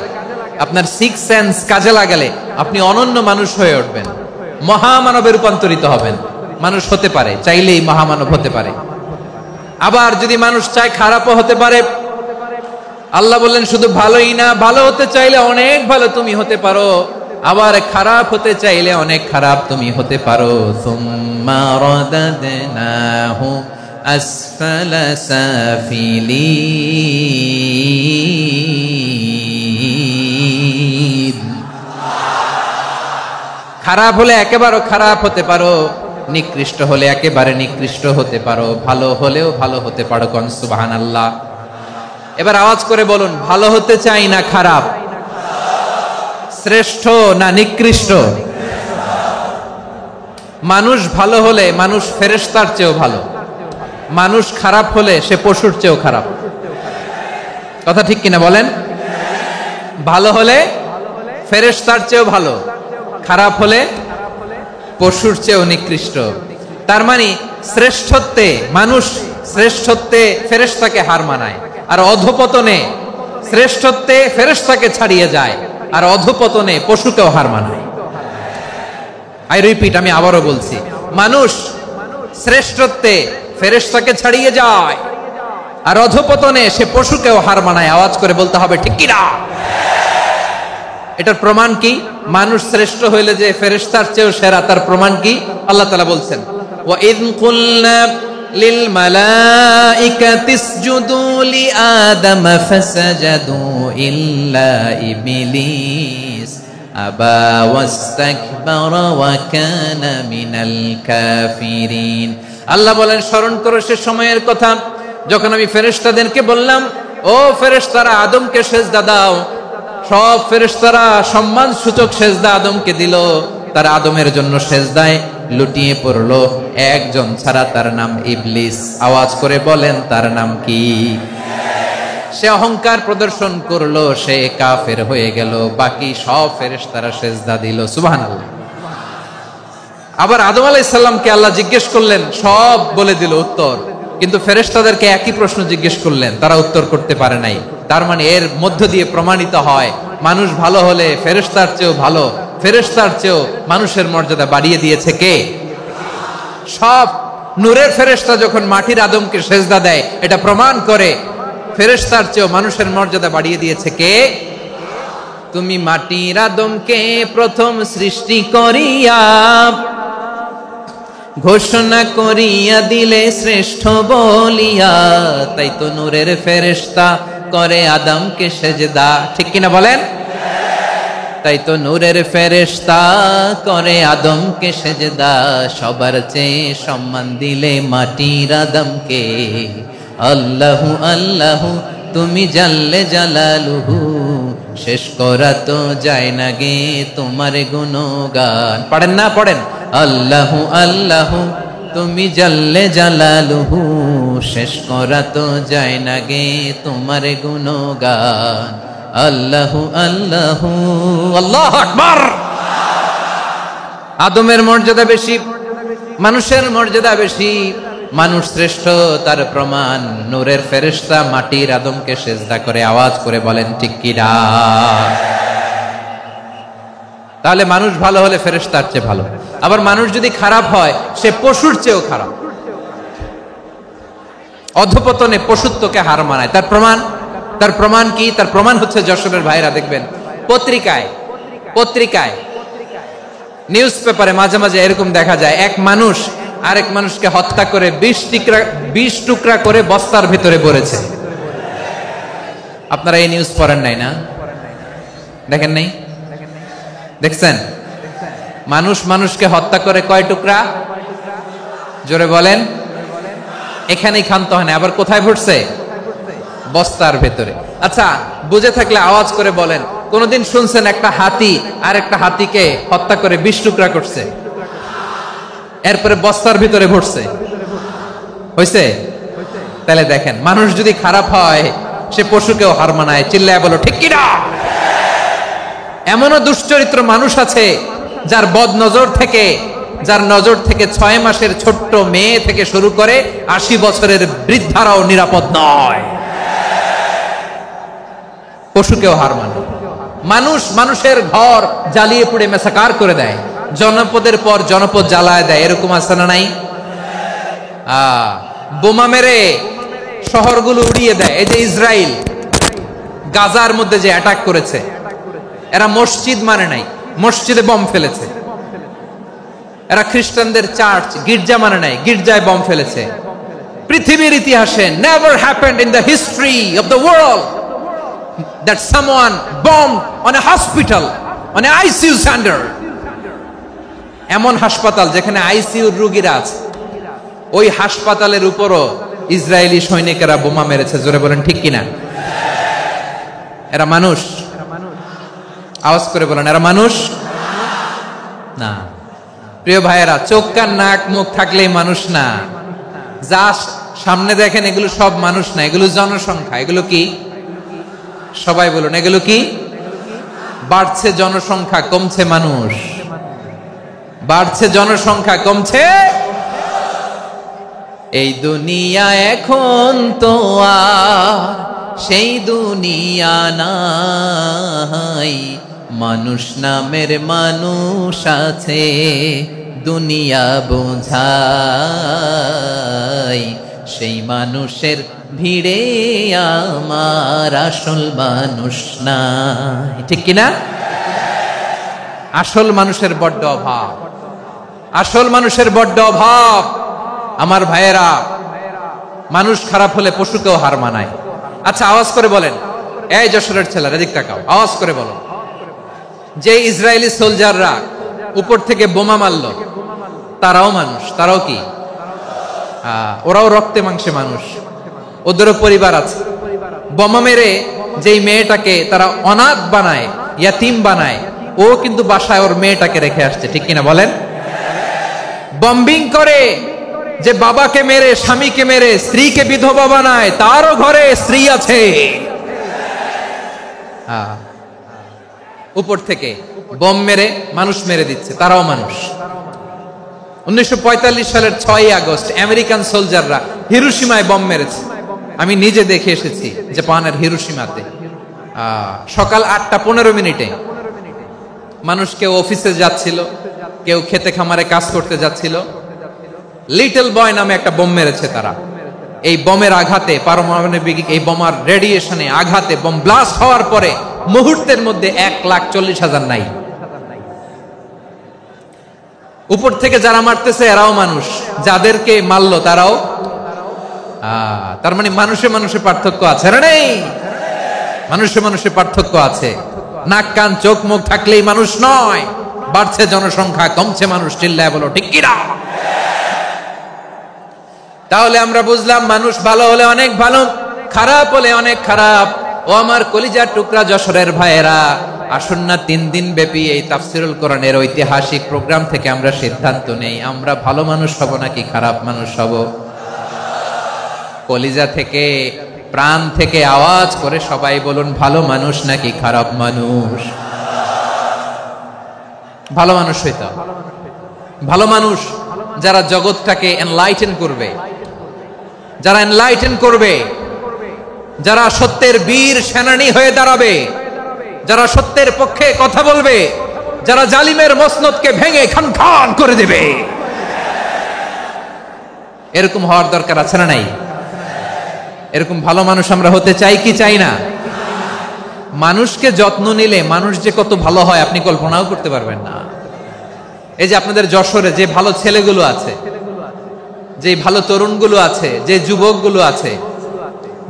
আপনার 6 সেন্স কাজে লাগালে আপনি অনন্য মানুষ হয়ে উঠবেন, মহামানবে রূপান্তরিত হবেন। মানুষ হতে পারে, চাইলেই মহামানব হতে পারে। আবার যদি মানুষ চায় খারাপও হতে পারে। আল্লাহ বললেন শুধু ভালোই না, ভালো হতে চাইলে অনেক ভালো তুমি হতে পারো, আবার খারাপ হতে চাইলে অনেক খারাপ তুমি হতে পারো। সুম্মা রাদাদনাহু আসফালা সাফিলিন। খারাপ হলে একেবারে খারাপ হতে পারো, নিকৃষ্ট হলে একেবারে নিকৃষ্ট হতে পারো, ভালো হলেও ভালো হতে পারো। কোন সুবহানাল্লাহ। এবার আওয়াজ করে বলুন, ভালো হতে চাই না খারাপ? শ্রেষ্ঠ না নিকৃষ্ট? মানুষ ভালো হলে মানুষ ফেরেশতার চেয়েও ভালো, মানুষ খারাপ হলে সে পশুর চেয়েও খারাপ। কথা ঠিক কিনা বলেন? ভালো হলে ফেরেশতার চেয়েও ভালো, খারাপ হলে পশুর চেয়েও নিকৃষ্ট। তার মানে শ্রেষ্ঠত্বে মানুষ, শ্রেষ্ঠত্বে ফেরেশতাকে হার মানায়, আর অধপতনে শ্রেষ্ঠত্বে ফেরেশতাকে ছাড়িয়ে যায়, আর অধপতনে পশুকেও হার মানায়। আই রিপিট, আমি আবারও বলছি, মানুষ শ্রেষ্ঠত্বে ফেরেশতাকে ছাড়িয়ে যায়, আর অধপতনে সে পশুকেও হার মানায়। আওয়াজ করে বলতে হবে ঠিক কিনা? এটার প্রমাণ কি? মানুষ শ্রেষ্ঠ হইলে যে ফেরেশতার চেয়েও সেরা, তার প্রমাণ কি? আল্লাহ তাআলা বলছেন, ওয়া ইয কুলনা লিল মালাইকাতি ইসজুদু লি আদম ফাসাজাদু ইল্লা ইবলিস আবা ওয়াস্তাকবারা ওয়া কানা মিনাল কাফিরিন। আল্লাহ বলেন, স্মরণ করো সে সময়ের কথা যখন আমি ফেরেশতাদেরকে বললাম, ও ফেরেশতারা আদমকে সেজদা দাও। সব ফেরেশতারা সম্মান সূচক সেজদা আদমকে দিল, তারা আদমের জন্য সেজদায় লুটিয়ে পড়লো, একজন ছাড়া, তার নাম ইবলিস। আওয়াজ করে বলেন, তার নাম কি? সে অহংকার প্রদর্শন করলো, সে কাফের হয়ে গেল, বাকি সব ফেরেশতারা সেজদা দিল। সুবহানাল্লাহ। আবার আদম আলাইহিস সালামকে আল্লাহ জিজ্ঞেস করলেন, সব বলে দিল উত্তর, কিন্তু ফেরেশতাদেরকে একই প্রশ্ন জিজ্ঞেস করলেন, তারা উত্তর করতে পারে নাই। তার মানে এর মধ্য দিয়ে প্রমাণিত হয়, মানুষ ভালো হলে ফেরেশতার চেয়েও ভালো, ফেরেশতার চেয়েও মানুষের মর্যাদা বাড়িয়ে দিয়েছে কে? সব নূরের ফেরেশতা যখন মাটির আদমকে সেজদা দেয়, এটা প্রমাণ করে ফেরেশতার চেয়েও মানুষের মর্যাদা বাড়িয়ে দিয়েছে কে? তুমি মাটির আদমকে প্রথম সৃষ্টি করিয়া ঘোষণা করিয়া দিলে শ্রেষ্ঠ বলিয়া, তাই তো নূরের ফেরেশতা করে আদমকে সেজদা। ঠিক কিনা বলেন? তাই তো নূরের ফেরেশতা করে আদমকে সেজদা, সবার চেয়ে সম্মান দিলে মাটির আদমকে। আল্লাহু আল্লাহু তুমি জাল্লে জালালুহু, শেষ করা তো যায় না গে তোমার গুণগান। পড়েন না? পড়েন। আল্লাহু আল্লাহু তুমি জাল্লে জালালুহু, শেষ করা তো যায় না গে তোমার গুণগান। আল্লাহু আল্লাহু। আল্লাহু আকবার। আদমের মর্যাদা বেশি, মানুষের মর্যাদা বেশি, মানুষ শ্রেষ্ঠ, তার প্রমাণ নূরের ফেরেশতা মাটির আদমকে সেজদা করে। আওয়াজ করে বলেন ঠিক কিনা? তাহলে মানুষ ভালো হলে ফেরেশতার চেয়ে ভালো, আবার মানুষ যদি খারাপ হয় সে পশুর চেয়েও খারাপ, অধপতনে পশুত্বকে হার মানায়। তার প্রমাণ, তার প্রমাণ কি? তার প্রমাণ হচ্ছে যশোরের ভাইরা দেখবেন পত্রিকায় নিউজ পেপারে মাঝে মাঝে এরকম দেখা যায়, এক মানুষ আরেক মানুষকে হত্যা করে 20 টুকরা করে বস্তার ভিতরে ভরেছে। আপনারা এই নিউজ পড়েন নাই না? দেখেন নাই? দেখছেন? মানুষ মানুষকে হত্যা করে কয় টুকরা? জোরে বলেন। এখানেই ক্ষান্ত হয় না, আবার কোথায় ভরছে? বস্তার ভেতরে। আচ্ছা, বুঝে থাকলে আওয়াজ করে বলেন, কোনদিন শুনছেন একটা হাতি আর একটা হাতিকে হত্যা করে 20 টুকরা করছে, এরপরে বস্তার ভিতরে ভরছে? হইছে? তাহলে দেখেন, মানুষ যদি খারাপ হয় সে পশুকেও হার মানায়। চিল্লায় বলো ঠিক কিনা? এমনও দুশ্চরিত্র মানুষ আছে যার যার নজর থেকে 6 মাসের ছোট্ট মেয়ে থেকে শুরু করে 80 বছরের বৃদ্ধারাও নিরাপদ নয়। পশুকেও হার মানে। মানুষের ঘর জ্বালিয়ে পুড়ে মেসাকার করে দেয়, জনপদের পর জনপদ জ্বালায় দেয়, এরকম আছে না নাই? বোমা মেরে শহরগুলো উড়িয়ে দেয়। এই যে ইসরায়েল গাজার মধ্যে যে অ্যাটাক করেছে, এরা মসজিদ মানে নাই, মসজিদে বম ফেলেছে। এরা খ্রিস্টানদের চার্চ গির্জা মানে নাই, গির্জায় বম ফেলেছে। পৃথিবীর ইতিহাসে never happened in the history of the world that someone bombed on a hospital, on a ICU center. এমন হাসপাতাল যেখানে আইসিইউ রোগীরা আছে, ওই হাসপাতালের উপরও ইসরায়েলি সৈনিকেরা বোমা মেরেছে। জোরে বলেন ঠিক কিনা? এরা মানুষ? আওয়াজ করে বলেন, এরা মানুষ না। প্রিয় ভাইয়েরা, চোখ কান নাক মুখ থাকলেই মানুষ না। যা সামনে দেখেন এগুলো সব মানুষ না, এগুলো জনসংখ্যা। এগুলো কি? সবাই বলুন, এগুলো কি? বাড়ছে জনসংখ্যা, কমছে মানুষ। বাড়ছে জনসংখ্যা, কমছে। এই দুনিয়া এখন তো আর সেই দুনিয়া নাই, মানুষ নামের মানুষ আছে, দুনিয়া বোঝাই, সেই মানুষের ভিড়ে আমার আসল মানুষ নাই। ঠিক কিনা? আসল মানুষের বড্ড অভাব, আসল মানুষের বড্ড অভাব। আমার ভাইয়েরা, মানুষ খারাপ হলে পশুকেও হার মানায়। আচ্ছা, আওয়াজ করে বলেন, এই যশোরের ছেলেরা এদিক তাকাও, আওয়াজ করে বলো, যে ইসরায়েলি সোলজাররা উপর থেকে বোমা মারলো, তারাও মানুষ? তারাও কি? ওরাও রক্তে মাংসে মানুষ, ওদেরও পরিবার আছে। বোমা মেরে যেই মেয়েটাকে তারা অনাথ বানায়, ইয়াতিম বানায়, ও কিন্তু বাসায় ওর মেয়েটাকে রেখে আসছে। ঠিক কিনা বলেন? বম্বিং করে যে বাবাকে মেরে, স্বামীকে মেরে স্ত্রীকে বিধবা বানায়, তারও ঘরে স্ত্রী আছে। উপর থেকে বম মেরে মানুষ মেরে দিচ্ছে, তারাও মানুষ। 1945 সালের 6 আগস্ট আমেরিকান সোলজাররা হিরোশিমায় বম মেরেছে। আমি নিজে দেখে এসেছি জাপানের হিরোশিমাতে। সকাল 8:15 মানুষ কেউ অফিসে যাচ্ছিল, কেউ খেতে খামারে কাজ করতে যাচ্ছিল। লিটল বয় নামে একটা বোম মেরেছে তারা। এই বোমের আঘাতে, পারমাণবিক এই বোমার রেডিয়েশনে আঘাতে বোম ব্লাস্ট হওয়ার পরে মুহূর্তের মধ্যে 1,40,000 নাই। উপর থেকে যারা মারতেছে এরাও মানুষ, যাদেরকে মারলো তারাও। তার মানে মানুষে মানুষে পার্থক্য আছে না? নেই? মানুষে মানুষে পার্থক্য আছে। নাক কান চোখ মুখ থাকলেই মানুষ নয়। বাড়ছে জনসংখ্যা, কমছে মানুষ। চিল্লায় বলো ঠিক কিনা? তাহলে আমরা বুঝলাম, মানুষ ভালো হলে অনেক ভালো, খারাপ হলে অনেক খারাপ। ও আমার কলিজার টুকরা যশোরের ভাইয়েরা, আসুন না 3 দিন ব্যাপী এই তাফসিরুল কোরআনের ঐতিহাসিক প্রোগ্রাম থেকে আমরা সিদ্ধান্ত নেই, আমরা ভালো মানুষ হব নাকি খারাপ মানুষ হব। কলিজা থেকে, প্রাণ থেকে আওয়াজ করে সবাই বলুন, ভালো মানুষ নাকি খারাপ মানুষ? ভালো মানুষ হইতে হবে। ভালো মানুষ যারা জগৎটাকে এনলাইটেন করবে, যারা এনলাইটেন করবে, যারা সত্যের বীর সেনানী হয়ে দাঁড়াবে, যারা সত্যের পক্ষে কথা বলবে, যারা জালিমের মসনদকে ভেঙে খান খান করে দেবে। এরকম হওয়ার দরকার আছে না নাই? এরকম ভালো মানুষ আমরা হতে চাই কি চাই না? মানুষকে যত্ন নিলে মানুষ যে কত ভালো হয় আপনি কল্পনাও করতে পারবেন না। এই যে আপনাদের যশোরে যে ভালো ছেলেগুলো আছে, যে ভালো তরুণগুলো আছে, যে যুবকগুলো আছে,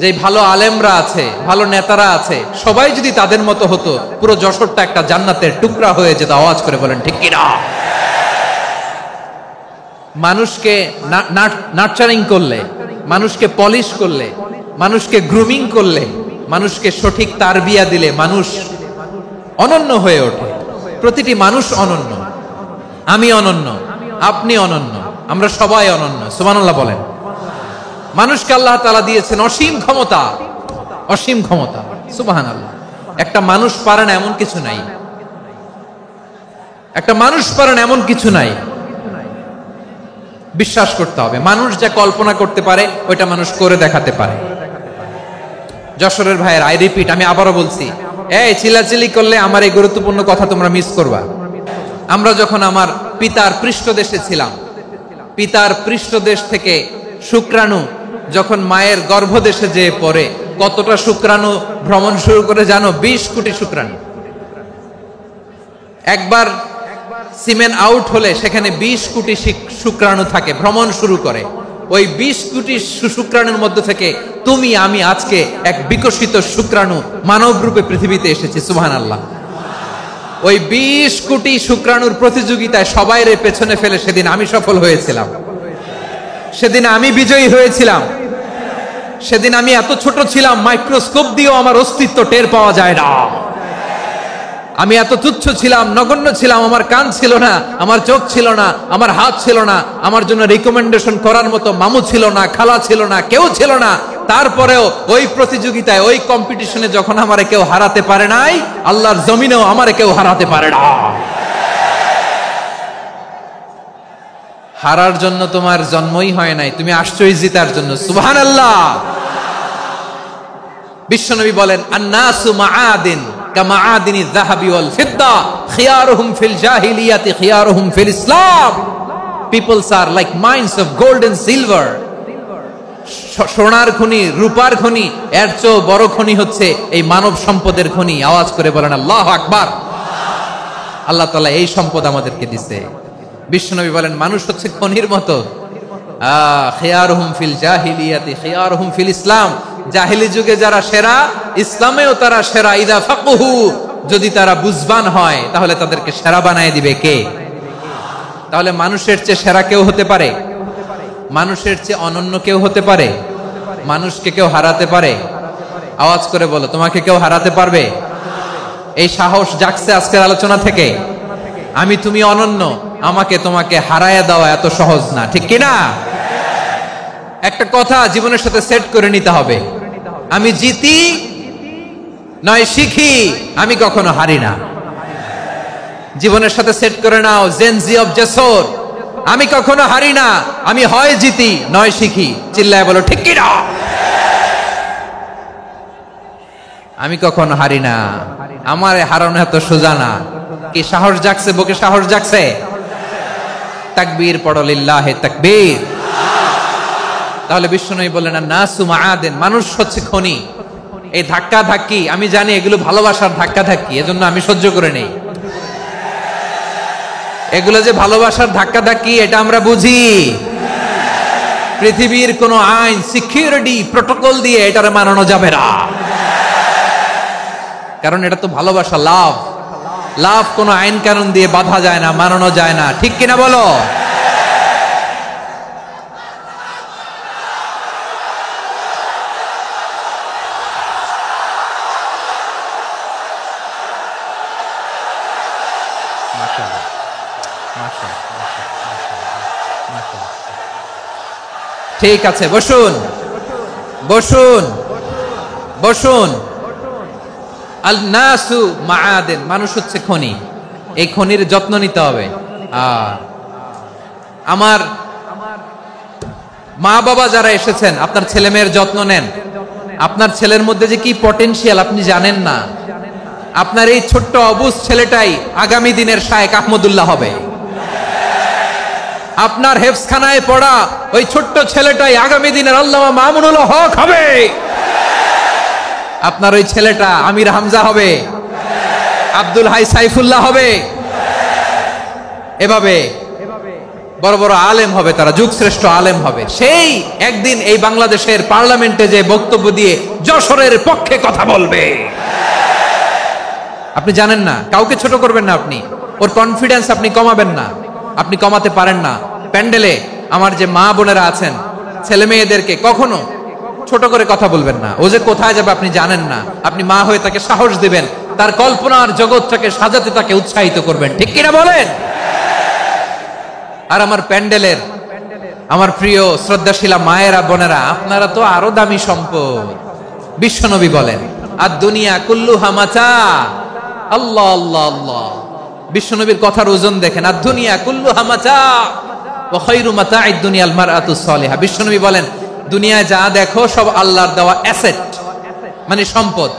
যে ভালো আলেমরা আছে, ভালো নেতারা আছে, সবাই যদি তাদের মতো হতো, পুরো যশোরটা একটা জান্নাতের টুকরা হয়ে যেত। আওয়াজ করে বলেন ঠিক কিনা? মানুষকে নার্চারিং করলে, মানুষকে পলিশ করলে, মানুষকে গ্রুমিং করলে, মানুষকে সঠিক তারবিয়া দিলে মানুষ অনন্য হয়ে ওঠে। প্রতিটি মানুষ অনন্য। আমি অনন্য, আপনি অনন্য, আমরা সবাই অনন্য। সুবহানাল্লাহ বলেন। মানুষকে আল্লাহ তাআলা দিয়েছেন অসীম ক্ষমতা, অসীম ক্ষমতা। সুবহানাল্লাহ। একটা মানুষ পারে না এমন কিছু নাই। একটা মানুষ পারেন এমন কিছু নাই, বিশ্বাস করতে হবে মানুষ যা কল্পনা করতে পারে ওইটা মানুষ করে দেখাতে পারে। যশোরের ভাইয়ের, আই রিপিট, আমি আবারও বলছি, এই চিল্লাচিল্লি করলে আমার এই গুরুত্বপূর্ণ কথা তোমরা মিস করবা। আমরা যখন আমার পিতার পৃষ্ঠদেশে ছিলাম, পিতার পৃষ্ঠদেশ থেকে শুক্রাণু যখন মায়ের গর্ভদেশে যেয়ে পড়ে, কতটা শুক্রাণু ভ্রমণ শুরু করে জানো? 20 কোটি শুক্রাণু। একবার সিমেন আউট হলে সেখানে 20 কোটি শুক্রাণু থাকে, ভ্রমণ শুরু করে। ওই 20 কোটি শুক্রাণুর মধ্যে থেকে তুমি আমি আজকে এক বিকশিত শুক্রাণু মানব রূপে পৃথিবীতে এসেছি। সুবহানাল্লাহ। ওই 20 কোটি শুক্রাণুর প্রতিযোগিতায় সবাইরে পেছনে ফেলে সেদিন আমি সফল হয়েছিলাম, সেদিন আমি বিজয়ী হয়েছিলাম। সেদিন আমি এত ছোট ছিলাম, মাইক্রোস্কোপ দিয়েও আমার অস্তিত্ব টের পাওয়া যায় না। আমি এত তুচ্ছ ছিলাম, নগণ্য ছিলাম, আমার কান ছিল না, আমার চোখ ছিল না, আমার হাত ছিল না, আমার জন্য রিকমেন্ডেশন করার মতো মামু ছিল না, খালা ছিল না, কেউ ছিল না। তারপরেও ওই প্রতিযোগিতায়, ওই কম্পিটিশনে যখন আমারে কেউ হারাতে পারে নাই, আল্লাহর জমিনেও আমারে কেউ হারাতে পারে না। হারার জন্য তোমার জন্মই হয় নাই, তুমি আসছই জিতার জন্য। সুবহানাল্লাহ। বিশ্বনবী বলেন, আন-নাসু মাআদিন কামাআদিনি যাহাবি ওয়াল ফিদ্দা খিয়ারুহুম ফিল জাহিলিয়াতি খিয়ারুহুম ফিল ইসলাম। Peoples are like mines of gold and silver. সোনার খনি, রূপার খনি, এর চেয়েও বড় খনি হচ্ছে এই মানব সম্পদের খনি। আওয়াজ করে বলেন আল্লাহু আকবার। আল্লাহ তাআলা এই সম্পদ আমাদেরকে দিয়েছে। বিশ্বনবী বলেন, মানুষ হচ্ছে খনির মতো। খিয়ারুহুম ফিল জাহিলিয়াতি খিয়ারুহুম ফিল ইসলাম। জাহিলি যুগে যারা সেরা, ইসলামেও তারা সেরা। ইদা ফাকুহু, যদি তারা বুঝবান হয় তাহলে তাদেরকে সেরা বানায় দিবে কে? তাহলে মানুষের চেয়ে সেরা কেউ হতে পারে? মানুষের চেয়ে অনন্য কেউ হতে পারে? মানুষকে কেউ হারাতে পারে? আওয়াজ করে বলো, তোমাকে কেউ হারাতে পারবে? এই সাহস জাগছে আজকের আলোচনা থেকে। আমি তুমি অনন্য, আমাকে তোমাকে হারায়া দেওয়া এত সহজ না, ঠিক কি না? একটা কথা জীবনের সাথে সেট করে নিতে হবে, আমি জিতি নয় শিখি, আমি কখনো হারি না। জীবনের সাথে সেট করে নাও, জেনজি অফ জেসর, আমি কখনো হারি না, আমি হয় জিতি নয় শিখি। চিল্লায় বলো ঠিক কি না? আমি কখনো হারি না, আমার হারানো এত সোজা না। কি সাহস জাগছে? বুকে সাহস জাগছে? তাকবীর পড়ো, লিল্লাহে তাকবীর। তাহলে বিশ্বনবী বললেন, নাসু মাআদিন, মানুষ হচ্ছে খনি। এই ধাক্কা ধাক্কি, আমি জানি এগুলো ভালোবাসার ধাক্কা ধাক্কি, এজন্য আমি সহ্য করে নেই। এগুলো যে ভালোবাসার ধাক্কা ধাক্কি, এটা আমরা বুঝি। পৃথিবীর কোন আইন, সিকিউরিটি প্রটোকল দিয়ে এটারে মানানো যাবে না, কারণ এটা তো ভালোবাসা, লাভ। লাভ কোন আইন কানুন দিয়ে বাধা যায় না, মানানো যায় না, ঠিক কিনা বলো? ঠিক আছে, বসুন বসুন বসুন। আল নাসু মাআদিন, মানুষ হচ্ছে খনি। এই খনির যত্ন নিতে হবে। আমার মা বাবা যারা এসেছেন, আপনার ছেলে মেয়ের যত্ন নেন। আপনার ছেলের মধ্যে যে কি পটেনশিয়াল আপনি জানেন না। আপনার এই ছোট্ট অবুজ ছেলেটাই আগামী দিনের শায়েখ আহমদুল্লাহ হবে। আপনার হেফজখানায় পড়া ওই ছোট্ট ছেলেটাই আগামী দিনের আল্লামা মামুনুল হক হবে। আপনার ওই ছেলেটা আমির হামজা হবে, আব্দুল হাই সাইফুল্লাহ হবে। এভাবে বড় বড় আলেম হবে, তারা যুগশ্রেষ্ঠ আলেম হবে। সেই একদিন এই বাংলাদেশের পার্লামেন্টে যে বক্তব্য দিয়ে যশোরের পক্ষে কথা বলবে। আপনি জানেন না, কাউকে ছোট করবেন না আপনি। ওর কনফিডেন্স আপনি কমাবেন না, আপনি কমাতে পারেন না। প্যান্ডেলে আমার যে মা বোনেরা আছেন, ছেলে মেয়েদেরকে কখনো ছোট করে কথা বলবেন না। ও যে কোথায় যাবে আপনি জানেন না। আপনি মা হয়ে তাকে সাহস দিবেন, তার কল্পনার জগৎটাকে সাজাতে তাকে উৎসাহিত করবেন, ঠিক কিনা বলেন? আর আমার প্যান্ডেলের আমার প্রিয় শ্রদ্ধাশীলা মায়েরা বোনেরা, আপনারা তো আরো দামি সম্পদ। বিশ্বনবী বলেন, আর দুনিয়া কুল্লুহা মাতা। আল্লাহ আল্লাহ আল্লাহ, বিশ্বনবীর কথার ওজন দেখেন, আর দুনিয়া কুল্লুহা মাতা ওয়া খায়রু মাতা'আদ দুনিয়াল মারআতুস সালিহা। বিশ্বনবী বলেন, দুনিয়ায় যা দেখো সব আল্লাহর দেওয়া অ্যাসেট, মানে সম্পদ।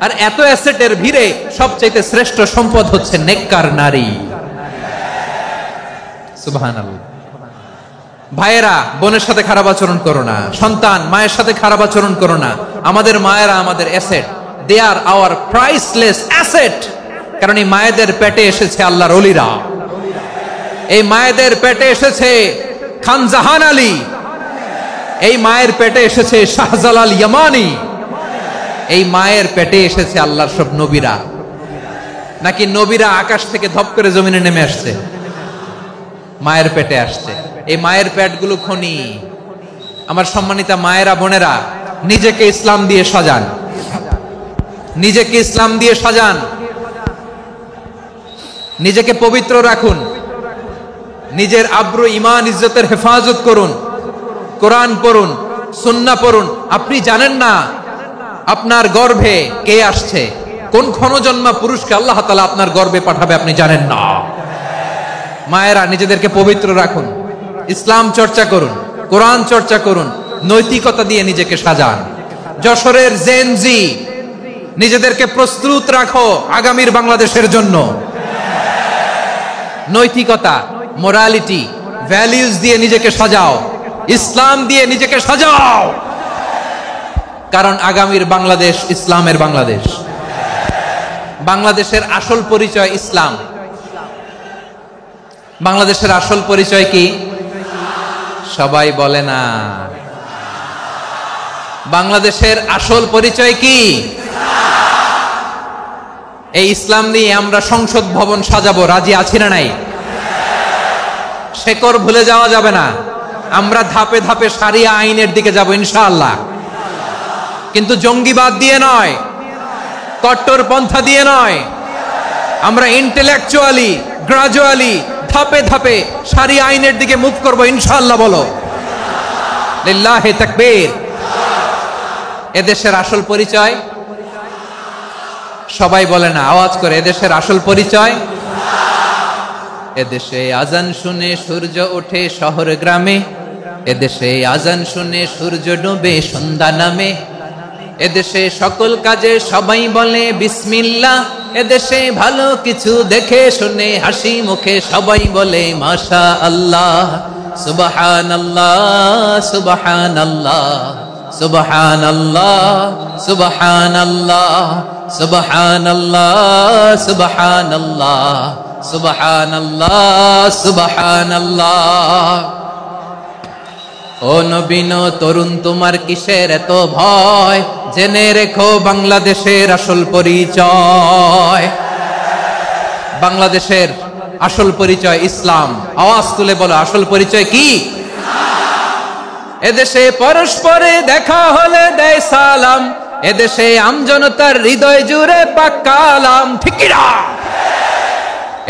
আর এত অ্যাসেটের ভিড়ে সবচেয়ে শ্রেষ্ঠ সম্পদ হচ্ছে নেককার নারী। সুবহানাল্লাহ। ভাইয়েরা, বোনের সাথে খারাপ আচরণ করো না, সন্তান মায়ের সাথে খারাপ আচরণ করো না। আমাদের মায়েরা আমাদের asset, they are our priceless asset. কারণ এই মায়েদের পেটে এসেছে আল্লাহর ওলিরা, এই মায়েদের পেটে এসেছে খান জাহান আলী, এই মায়ের পেটে এসেছে শাহজালাল ইয়ামানি, এই মায়ের পেটে এসেছে আল্লাহর সব নবীরা। নাকি নবীরা আকাশ থেকে ধপ করে জমিনে নেমে আসছে? মায়ের পেটে আসছে। এই মায়ের পেটগুলো খনি। আমার সম্মানিতা মায়েরা, বোনেরা, নিজেকে ইসলাম দিয়ে সাজান, নিজেকে ইসলাম দিয়ে সাজান, নিজেকে পবিত্র রাখুন, নিজের আব্রু ইমান ইজ্জতের হেফাজত করুন, কোরআন পড়ুন, সুন্নাহ পড়ুন। আপনি জানেন না আপনার গর্ভে কে আসছে, কোন ক্ষণজন্মা পুরুষকে আল্লাহ তাআলা আপনার গর্ভে পাঠাবে আপনি জানেন না। মায়েরা, নিজেদেরকে পবিত্র রাখুন, ইসলাম চর্চা করুন, কোরআন চর্চা করুন, নৈতিকতা দিয়ে নিজেকে সাজান। যশোরের জেনজি, নিজেদেরকে প্রস্তুত রাখো আগামীর বাংলাদেশের জন্য। নৈতিকতা, মোরালিটি, ভ্যালিউজ দিয়ে নিজেকে সাজাও, ইসলাম দিয়ে নিজেকে সাজাও। কারণ আগামীর বাংলাদেশ ইসলামের বাংলাদেশ। বাংলাদেশের আসল পরিচয় ইসলাম। বাংলাদেশের আসল পরিচয় কি? সবাই বলে না। বাংলাদেশের আসল পরিচয় কি? এই ইসলাম নিয়ে আমরা সংসদ ভবন সাজাবো, রাজি আছি না নাই? শেকড় ভুলে যাওয়া যাবে না। আমরা ধাপে ধাপে শারিয়া আইনের দিকে যাব ইনশাআল্লাহ, কিন্তু জঙ্গিবাদ দিয়ে নয়, কট্টরপন্থা দিয়ে নয়। আমরা ইন্টেলেকচুয়ালি, গ্রাজুয়ালি, ধাপে ধাপে শারিয়া আইনের দিকে মুভ করব ইনশাআল্লাহ। বলো লিল্লাহি তাকবীর। এদেশের আসল পরিচয় সবাই বলে না, আওয়াজ করে, এদেশের আসল পরিচয়। এদেশে আজান শুনে সূর্য ওঠে শহর গ্রামে, এদেশে আজান শুনে সূর্য ডুবে সন্ধ্যা নামে, এদেশে সকল কাজে সবাই বলে বিসমিল্লাহ, এদেশে ভালো কিছু দেখে শুনে হাসি মুখে সবাই বলে মাশা আল্লাহ। সুবহানাল্লাহ, সুবহানাল্লাহ, সুবহানাল্লাহ, সুবহানাল্লাহ, সুবহানাল্লাহ, সুবহানাল্লাহ, সুবহানাল্লাহ, সুবহানাল্লাহ। ও নবীন তরুণ, তোমার কিসের এত ভয়? জেনে রেখো বাংলাদেশের আসল পরিচয়। বাংলাদেশের আসল পরিচয় ইসলাম। আওয়াজ তুলে বলো, আসল পরিচয় কি? এদেশে পরস্পরে দেখা হলে দেয় সালাম, এদেশে আমজনতার হৃদয় জুড়ে পাক কালাম। ঠিক কি না?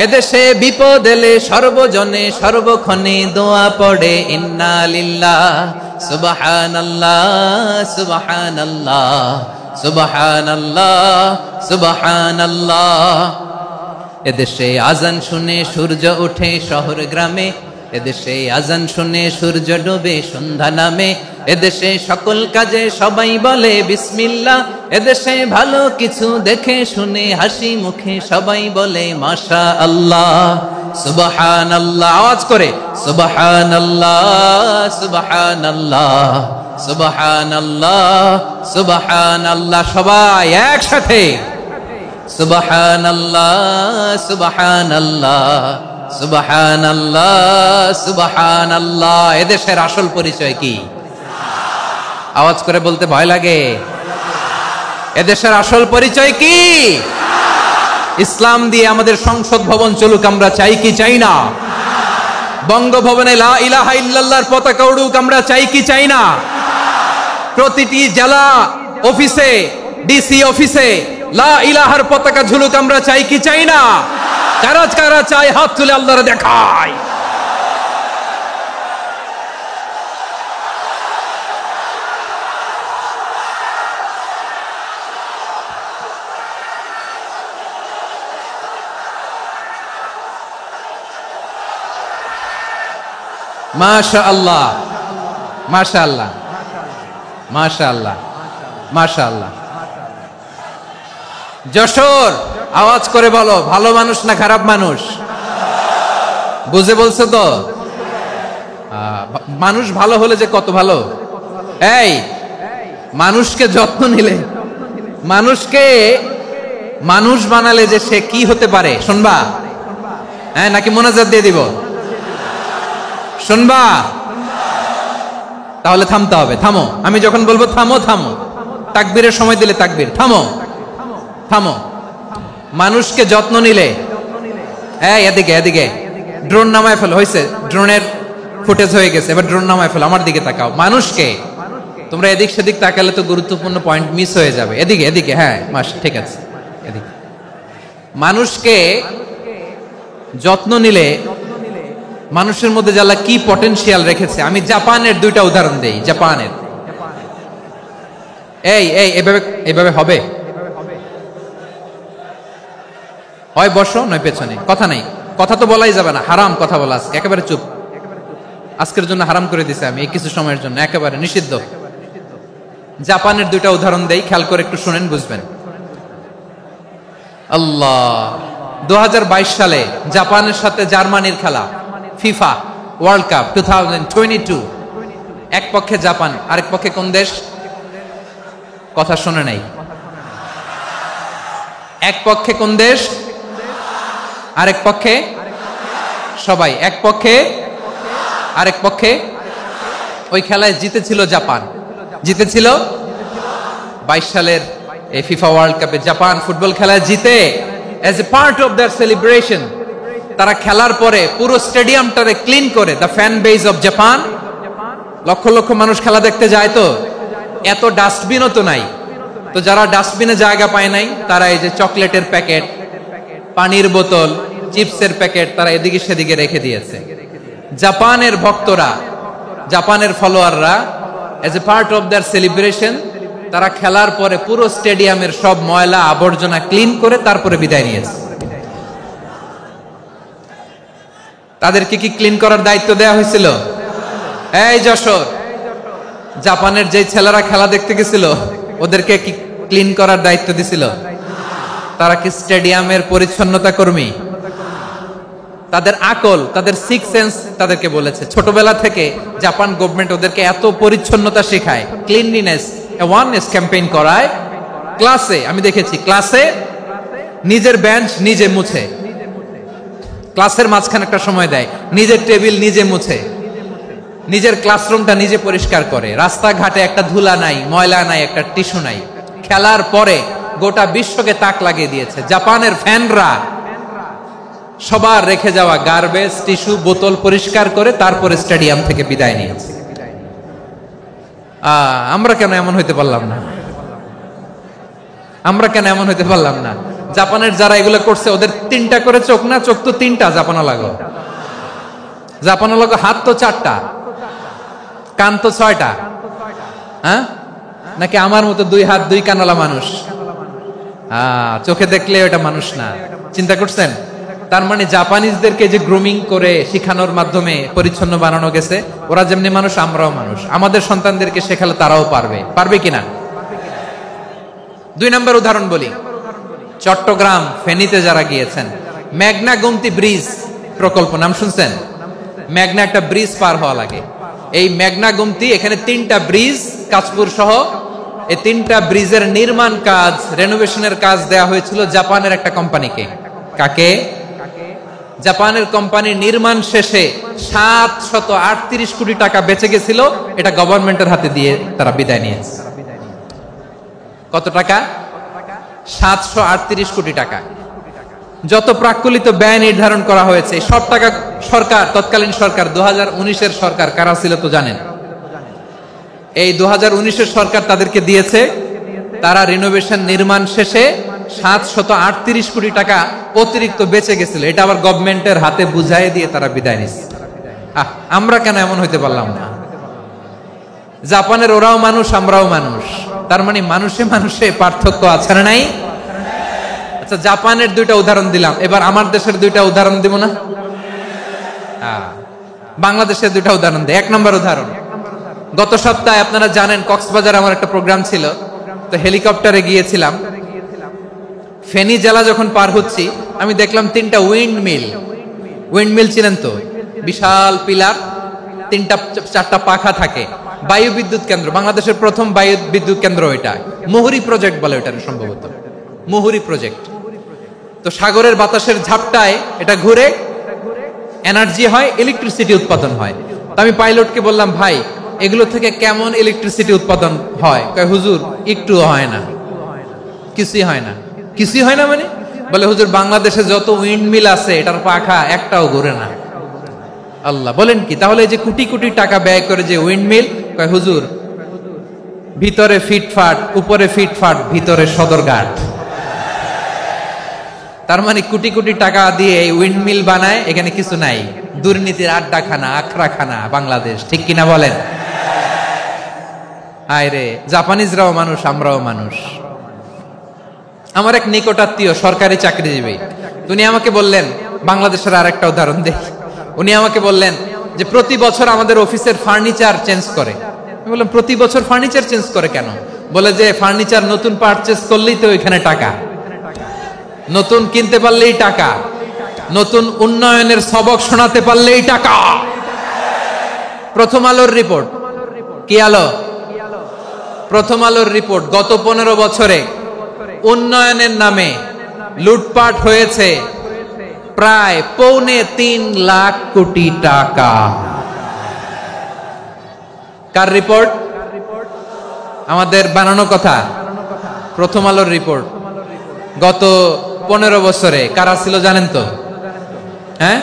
এদেশে বিপদ এলে সর্বজনে সর্বক্ষণে দোয়া পড়ে ইন্না লিল্লাহ, সুবহানাল্লাহ, সুবহানাল্লাহ, সুবহানাল্লাহ, সুবহানাল্লাহ। এদেশে আজান শুনে সূর্য ওঠে শহর গ্রামে, এদেশে আজান শুনে সূর্য ডুবে সন্ধ্যা নামে, এদেশে সকল কাজে সবাই বলে বিসমিল্লাহ, এদেশে ভালো কিছু দেখে শুনে হাসি মুখে সবাই বলে মাশা আল্লাহ। সুবহানাল্লাহ, আওয়াজ করে সুবহানাল্লাহ, সুবহানাল্লাহ, সুবহানাল্লাহ, সুবহানাল্লাহ। সবাই একসাথে সুবহানাল্লাহ, সুবহানাল্লাহ, সুবহানাল্লাহ, সুবহানাল্লাহ। এদেশের আসল পরিচয় কি? আওয়াজ করে বলতে ভয় লাগে। এদেশের আসল পরিচয় কি? ইসলাম দিয়ে আমাদের সংসদ ভবন চলুক, আমরা চাই কি চাই না? বঙ্গভবনে লা ইলাহা ইল্লাল্লাহর পতাকা উড়ুক, আমরা চাই কি চাই না? প্রতিটি জেলা অফিসে, ডিসি অফিসে লা ইলাহার পতাকা ঝুলুক, আমরা চাই কি চাই না? কারা কারা চাই হাত তুলে আল্লাহরে দেখায়। মাশাআল্লাহ, মাশাআল্লাহ, মাশাআল্লাহ, মাশাআল্লাহ। যশোর, আওয়াজ করে বলো, ভালো মানুষ না খারাপ মানুষ? বুঝে বলছো তো? মানুষ ভালো হলে যে কত ভালো। এই মানুষকে যত্ন নিলে, মানুষকে মানুষ বানালে যে সে কি হতে পারে শুনবা? হ্যাঁ, নাকি মোনাজাত দিয়ে দিব? শুনবা? তাহলে থামতে হবে। থামো, আমি যখন বলবো থামো থামো, তাকবীরের সময় দিলে তাকবীর। থামো থামো। মানুষকে যত্ন নিলে, এই এদিকে এদিকে, ড্রোন নামায় ফেলো। হয়েছে, ড্রোনের ফুটেজ হয়ে গেছে, এবার ড্রোন নামায় ফেলো। আমার দিকে তাকাও। মানুষকে, তোমরা এদিক সেদিক তাকালে তো গুরুত্বপূর্ণ পয়েন্ট মিস হয়ে যাবে। এদিকে এদিকে, হ্যাঁ ঠিক আছে, এদিকে। মানুষকে যত্ন নিলে মানুষের মধ্যে যারা কি পটেনশিয়াল রেখেছে। আমি জাপানের দুইটা উদাহরণ দেই। জাপানের, এই এই এভাবে হবে, হয় বসো নয় পেছনে, কথা নাই, কথা তো বলাই যাবে না, হারাম কথা বলা। আজকে একেবারে চুপ, আজকের জন্য হারাম করে দিছে আমি, এই কিছু সময়ের জন্য একেবারে নিষিদ্ধ। জাপানের দুইটা উদাহরণ দেই, খেয়াল করে একটু শুনেন, বুঝবেন। আল্লাহ, 2022 সালে জাপানের সাথে জার্মানির খেলা, ফিফা ওয়ার্ল্ড কাপ 2022। এক পক্ষে জাপান, আরেক পক্ষে কোন দেশ? কথা শুনে নাই। এক পক্ষে কোন দেশ, আরেক পক্ষে সবাই। এক পক্ষে, আরেক পক্ষে। ওই খেলায় জিতেছিল জাপান, জিতেছিল 22 সালের এই ফিফা ওয়ার্ল্ড কাপে। জাপান ফুটবল খেলায় জিতে, as a part of their celebration, তারা খেলার পরে পুরো স্টেডিয়ামটারে ক্লিন করে। The fan base of Japan, লক্ষ লক্ষ মানুষ খেলা দেখতে যায়, তো এত ডাস্টবিনও তো নাই। তো যারা ডাস্টবিনে জায়গা পায় নাই, তারা এই যে চকলেটের প্যাকেট, পানির বোতল, চিপসের প্যাকেট, তারা এদিকে সেদিকে রেখে দিয়েছে। জাপানের ভক্তরা, জাপানের ফলোয়াররা, as a part of their celebration, তারা খেলার পরে পুরো স্টেডিয়ামের সব ময়লা আবর্জনা ক্লিন করে তারপরে বিদায় নিয়েছে। তাদেরকে কি ক্লিন করার দায়িত্ব দেয়া হয়েছিল? এই যশোর, জাপানের যে ছেলেরা খেলা দেখতে গেছিল, ওদেরকে কি ক্লিন করার দায়িত্ব দিছিল? তারা কি স্টেডিয়ামের পরিচ্ছন্নতা কর্মী? তাদের আকল, তাদের সিক্স সেন্স তাদেরকে বলেছে। ছোটবেলা থেকে জাপান গভর্নমেন্ট ওদেরকে এত পরিচ্ছন্নতা শেখায়, ক্লিনলিনেস অ্যাওয়ারনেস ক্যাম্পেইন করায়। ক্লাসে আমি দেখেছি, ক্লাসে নিজের বেঞ্চ নিজে মুছে, ক্লাসের মাঝখানে একটা সময় দেয়, নিজের টেবিল নিজে মুছে, নিজের ক্লাসরুমটা নিজে পরিষ্কার করে। রাস্তাঘাটে একটা ধুলা নাই, ময়লা নাই, একটা টিস্যু নাই। খেলার পরে গোটা বিশ্বকে তাক লাগিয়ে দিয়েছে। জাপানের ফ্যানরা সবার রেখে যাওয়া গার্বেজ, টিস্যু, বোতল পরিষ্কার করে তারপরে স্টেডিয়াম থেকে বিদায় নিয়েছে। আমরা কেন এমন হইতে পারলাম না? আমরা কেন এমন হইতে পারলাম না? জাপানের যারা এগুলো করছে, ওদের 3টা করে চোখ না? চোখ তো 3টা, জাপানো লাগো, জাপানো লাগো। হাত তো 4টা, কান তো 6টা। হ্যাঁ, নাকি আমার মতো 2 হাত 2 কানওয়ালা মানুষ? চোখে দেখলে ওটা মানুষ না। চিন্তা করছেন? তার মানে জাপানিজদেরকে যে গ্রুমিং করে শিখানোর মাধ্যমে পরিচ্ছন্ন বানানো গেছে। ওরা যেমনি মানুষ, আমরাও মানুষ। আমাদের সন্তানদেরকে শেখালে তারাও পারবে। পারবে কিনা? 2 নম্বর উদাহরণ বলি। চট্টগ্রাম, ফেনীতে যারা গিয়েছেন, মেঘনা গোমতী ব্রিজ প্রকল্প নাম শুনছেন? মেঘনা একটা ব্রিজ পার হওয়া লাগে। এই মেঘনা গোমতী, এখানে 3টা ব্রিজ, কাঁচপুর সহ, এই 3টা ব্রিজের নির্মাণ কাজ, রেনোভেশনের কাজ দেয়া হয়েছিল জাপানের একটা কোম্পানিকে। কাকে? জাপানের কোম্পানি। নির্মাণ শেষে 738 কোটি টাকা বেঁচে গেছিল, এটা গভর্নমেন্টের হাতে দিয়ে তারা বিদায় নিয়েছে। কত টাকা? 738 কোটি টাকা। যত প্রাক্কলিত ব্যয় নির্ধারণ করা হয়েছে, সব টাকা সরকার, তৎকালীন সরকার, 2019-এর সরকার, কারা ছিল তো জানেন? এই 2019-এর সরকার তাদেরকে দিয়েছে। তারা রিনোভেশন নির্মাণ শেষে 738 কোটি টাকা অতিরিক্ত বেঁচে গেছিল, এটা আবার গভর্নমেন্টের হাতে বুঝাই দিয়ে তারা বিদায় নিচ্ছে। আমরা কেন এমন হইতে পারলাম না? জাপানের ওরাও মানুষ, আমরাও মানুষ। তার মানে মানুষে মানুষে পার্থক্য আছে না নাই? আচ্ছা, জাপানের 2টা উদাহরণ দিলাম, এবার আমার দেশের 2টা উদাহরণ দিব না? বাংলাদেশের দুটা উদাহরণ দেয়। 1 নম্বর উদাহরণ, গত সপ্তাহে আপনারা জানেন কক্সবাজার আমার একটা প্রোগ্রাম ছিল, তো হেলিকপ্টারে গিয়েছিলাম। ফেনী জেলা যখন পার হচ্ছি আমি দেখলাম 3টা উইন্ডমিল চিনেন তো, বিশাল পিলার, 3টা-4টা পাখা থাকে, বায়ু বিদ্যুৎ কেন্দ্র, বাংলাদেশের প্রথম বায়ু বিদ্যুৎ কেন্দ্র এটা, মুহুরী প্রজেক্ট বলে এটা সম্ভবত, মুহুরী প্রজেক্ট। তো সাগরের বাতাসের ঝাপটায় এটা ঘুরে এনার্জি হয়, ইলেকট্রিসিটি উৎপাদন হয়। তো আমি পাইলটকে বললাম, ভাই এগুলো থেকে কেমন ইলেকট্রিসিটি উৎপাদন হয়? কয় হুজুর একটু হয় না, কিছুই হয় না। কিছুই হয় না মানে? বলে হুজুর বাংলাদেশে যত উইন্ডমিল আছে এটার পাখা একটাও ঘুরে না। আল্লাহ, বলেন কি? তাহলে এই যে কোটি কোটি টাকা ব্যয় করে যে উইন্ডমিল, কয় হুজুর ভিতরে ফিটফাট, উপরে ফিটফাট, ভিতরে সদরঘাট। তার মানে কোটি কোটি টাকা দিয়ে এই উইন্ডমিল বানায়, এখানে কিছু নাই, দুর্নীতির আড্ডাখানা, আখড়াখানা বাংলাদেশ, ঠিক কিনা বলেন? হায় রে, জাপানিজরাও মানুষ, আমরাও মানুষ। আমার এক নিকটাত্মীয় সরকারি চাকরিজীবী, উনি আমাকে বললেন, বাংলাদেশের আর একটা উদাহরণ দেখি, উনি আমাকে বললেন যে প্রতি বছর আমাদের অফিসের ফার্নিচার চেঞ্জ করে। আমি বললাম প্রতি বছর ফার্নিচার চেঞ্জ করে কেন? বলে যে ফার্নিচার নতুন পারচেজ করলেই তো এখানে টাকা, নতুন কিনতে পারলেই টাকা, নতুন উন্নয়নের সবক শোনাতে পারলেই টাকা। প্রথম আলোর রিপোর্ট, কি আলো? প্রথম আলোর রিপোর্ট, গত 15 বছরে উন্নয়নের নামে লুটপাট হয়েছে প্রায় 3.25 লাখ কোটি টাকা। কার রিপোর্ট? আমাদের বানানো কথা, প্রথম আলোর রিপোর্ট। গত 15 বছরে কারা ছিল জানেন তো? হ্যাঁ,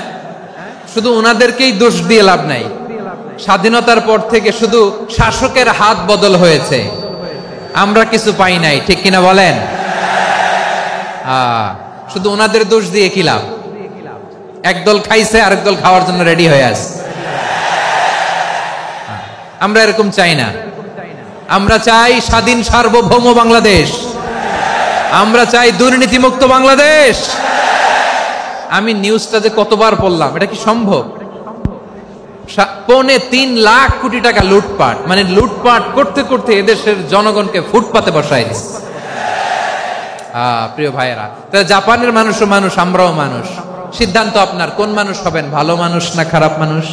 শুধু ওনাদেরকেই দোষ দিয়ে লাভ নাই। স্বাধীনতার পর থেকে শুধু শাসকের হাত বদল হয়েছে, আমরা কিছু পাই নাই, ঠিক কিনা বলেন? শুধু ওনাদের দোষ দিয়ে কি লাভ? একদল খাইছে, আরেক দল খাওয়ার জন্য রেডি হয়ে আছে। আমরা এরকম চাই না। আমরা চাই স্বাধীন সার্বভৌম বাংলাদেশ, আমরা চাই দুর্নীতিমুক্ত বাংলাদেশ। আমি নিউজটা যে কতবার পড়লাম, এটা কি সম্ভব? 3.25 লাখ কোটি টাকা লুটপাট, মানে লুটপাট করতে করতে এদেশের জনগণকে ফুটপাতে বসায় দিচ্ছে। প্রিয় ভাইয়েরা, তাহলে জাপানের মানুষও মানুষ, আমরাও মানুষ। সিদ্ধান্ত আপনার, কোন মানুষ হবেন, ভালো মানুষ না খারাপ মানুষ?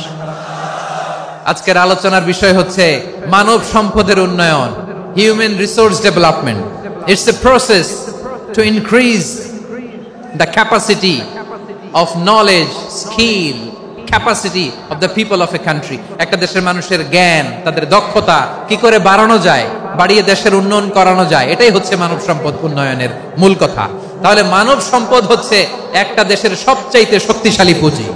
আজকের আলোচনার বিষয় হচ্ছে মানব সম্পদের উন্নয়ন, human resource development. It's a process to increase the capacity of knowledge, skill, capacity of the people of a country. একটা দেশের মানুষের জ্ঞান, তাদের দক্ষতা কি করে বাড়ানো যায়, বাড়িয়ে দেশের উন্নয়ন করানো যায়, এটাই হচ্ছে মানব সম্পদ উন্নয়নের মূল কথা। তাহলে মানব সম্পদ হচ্ছে একটা দেশের সবচাইতে শক্তিশালী পুঁজি।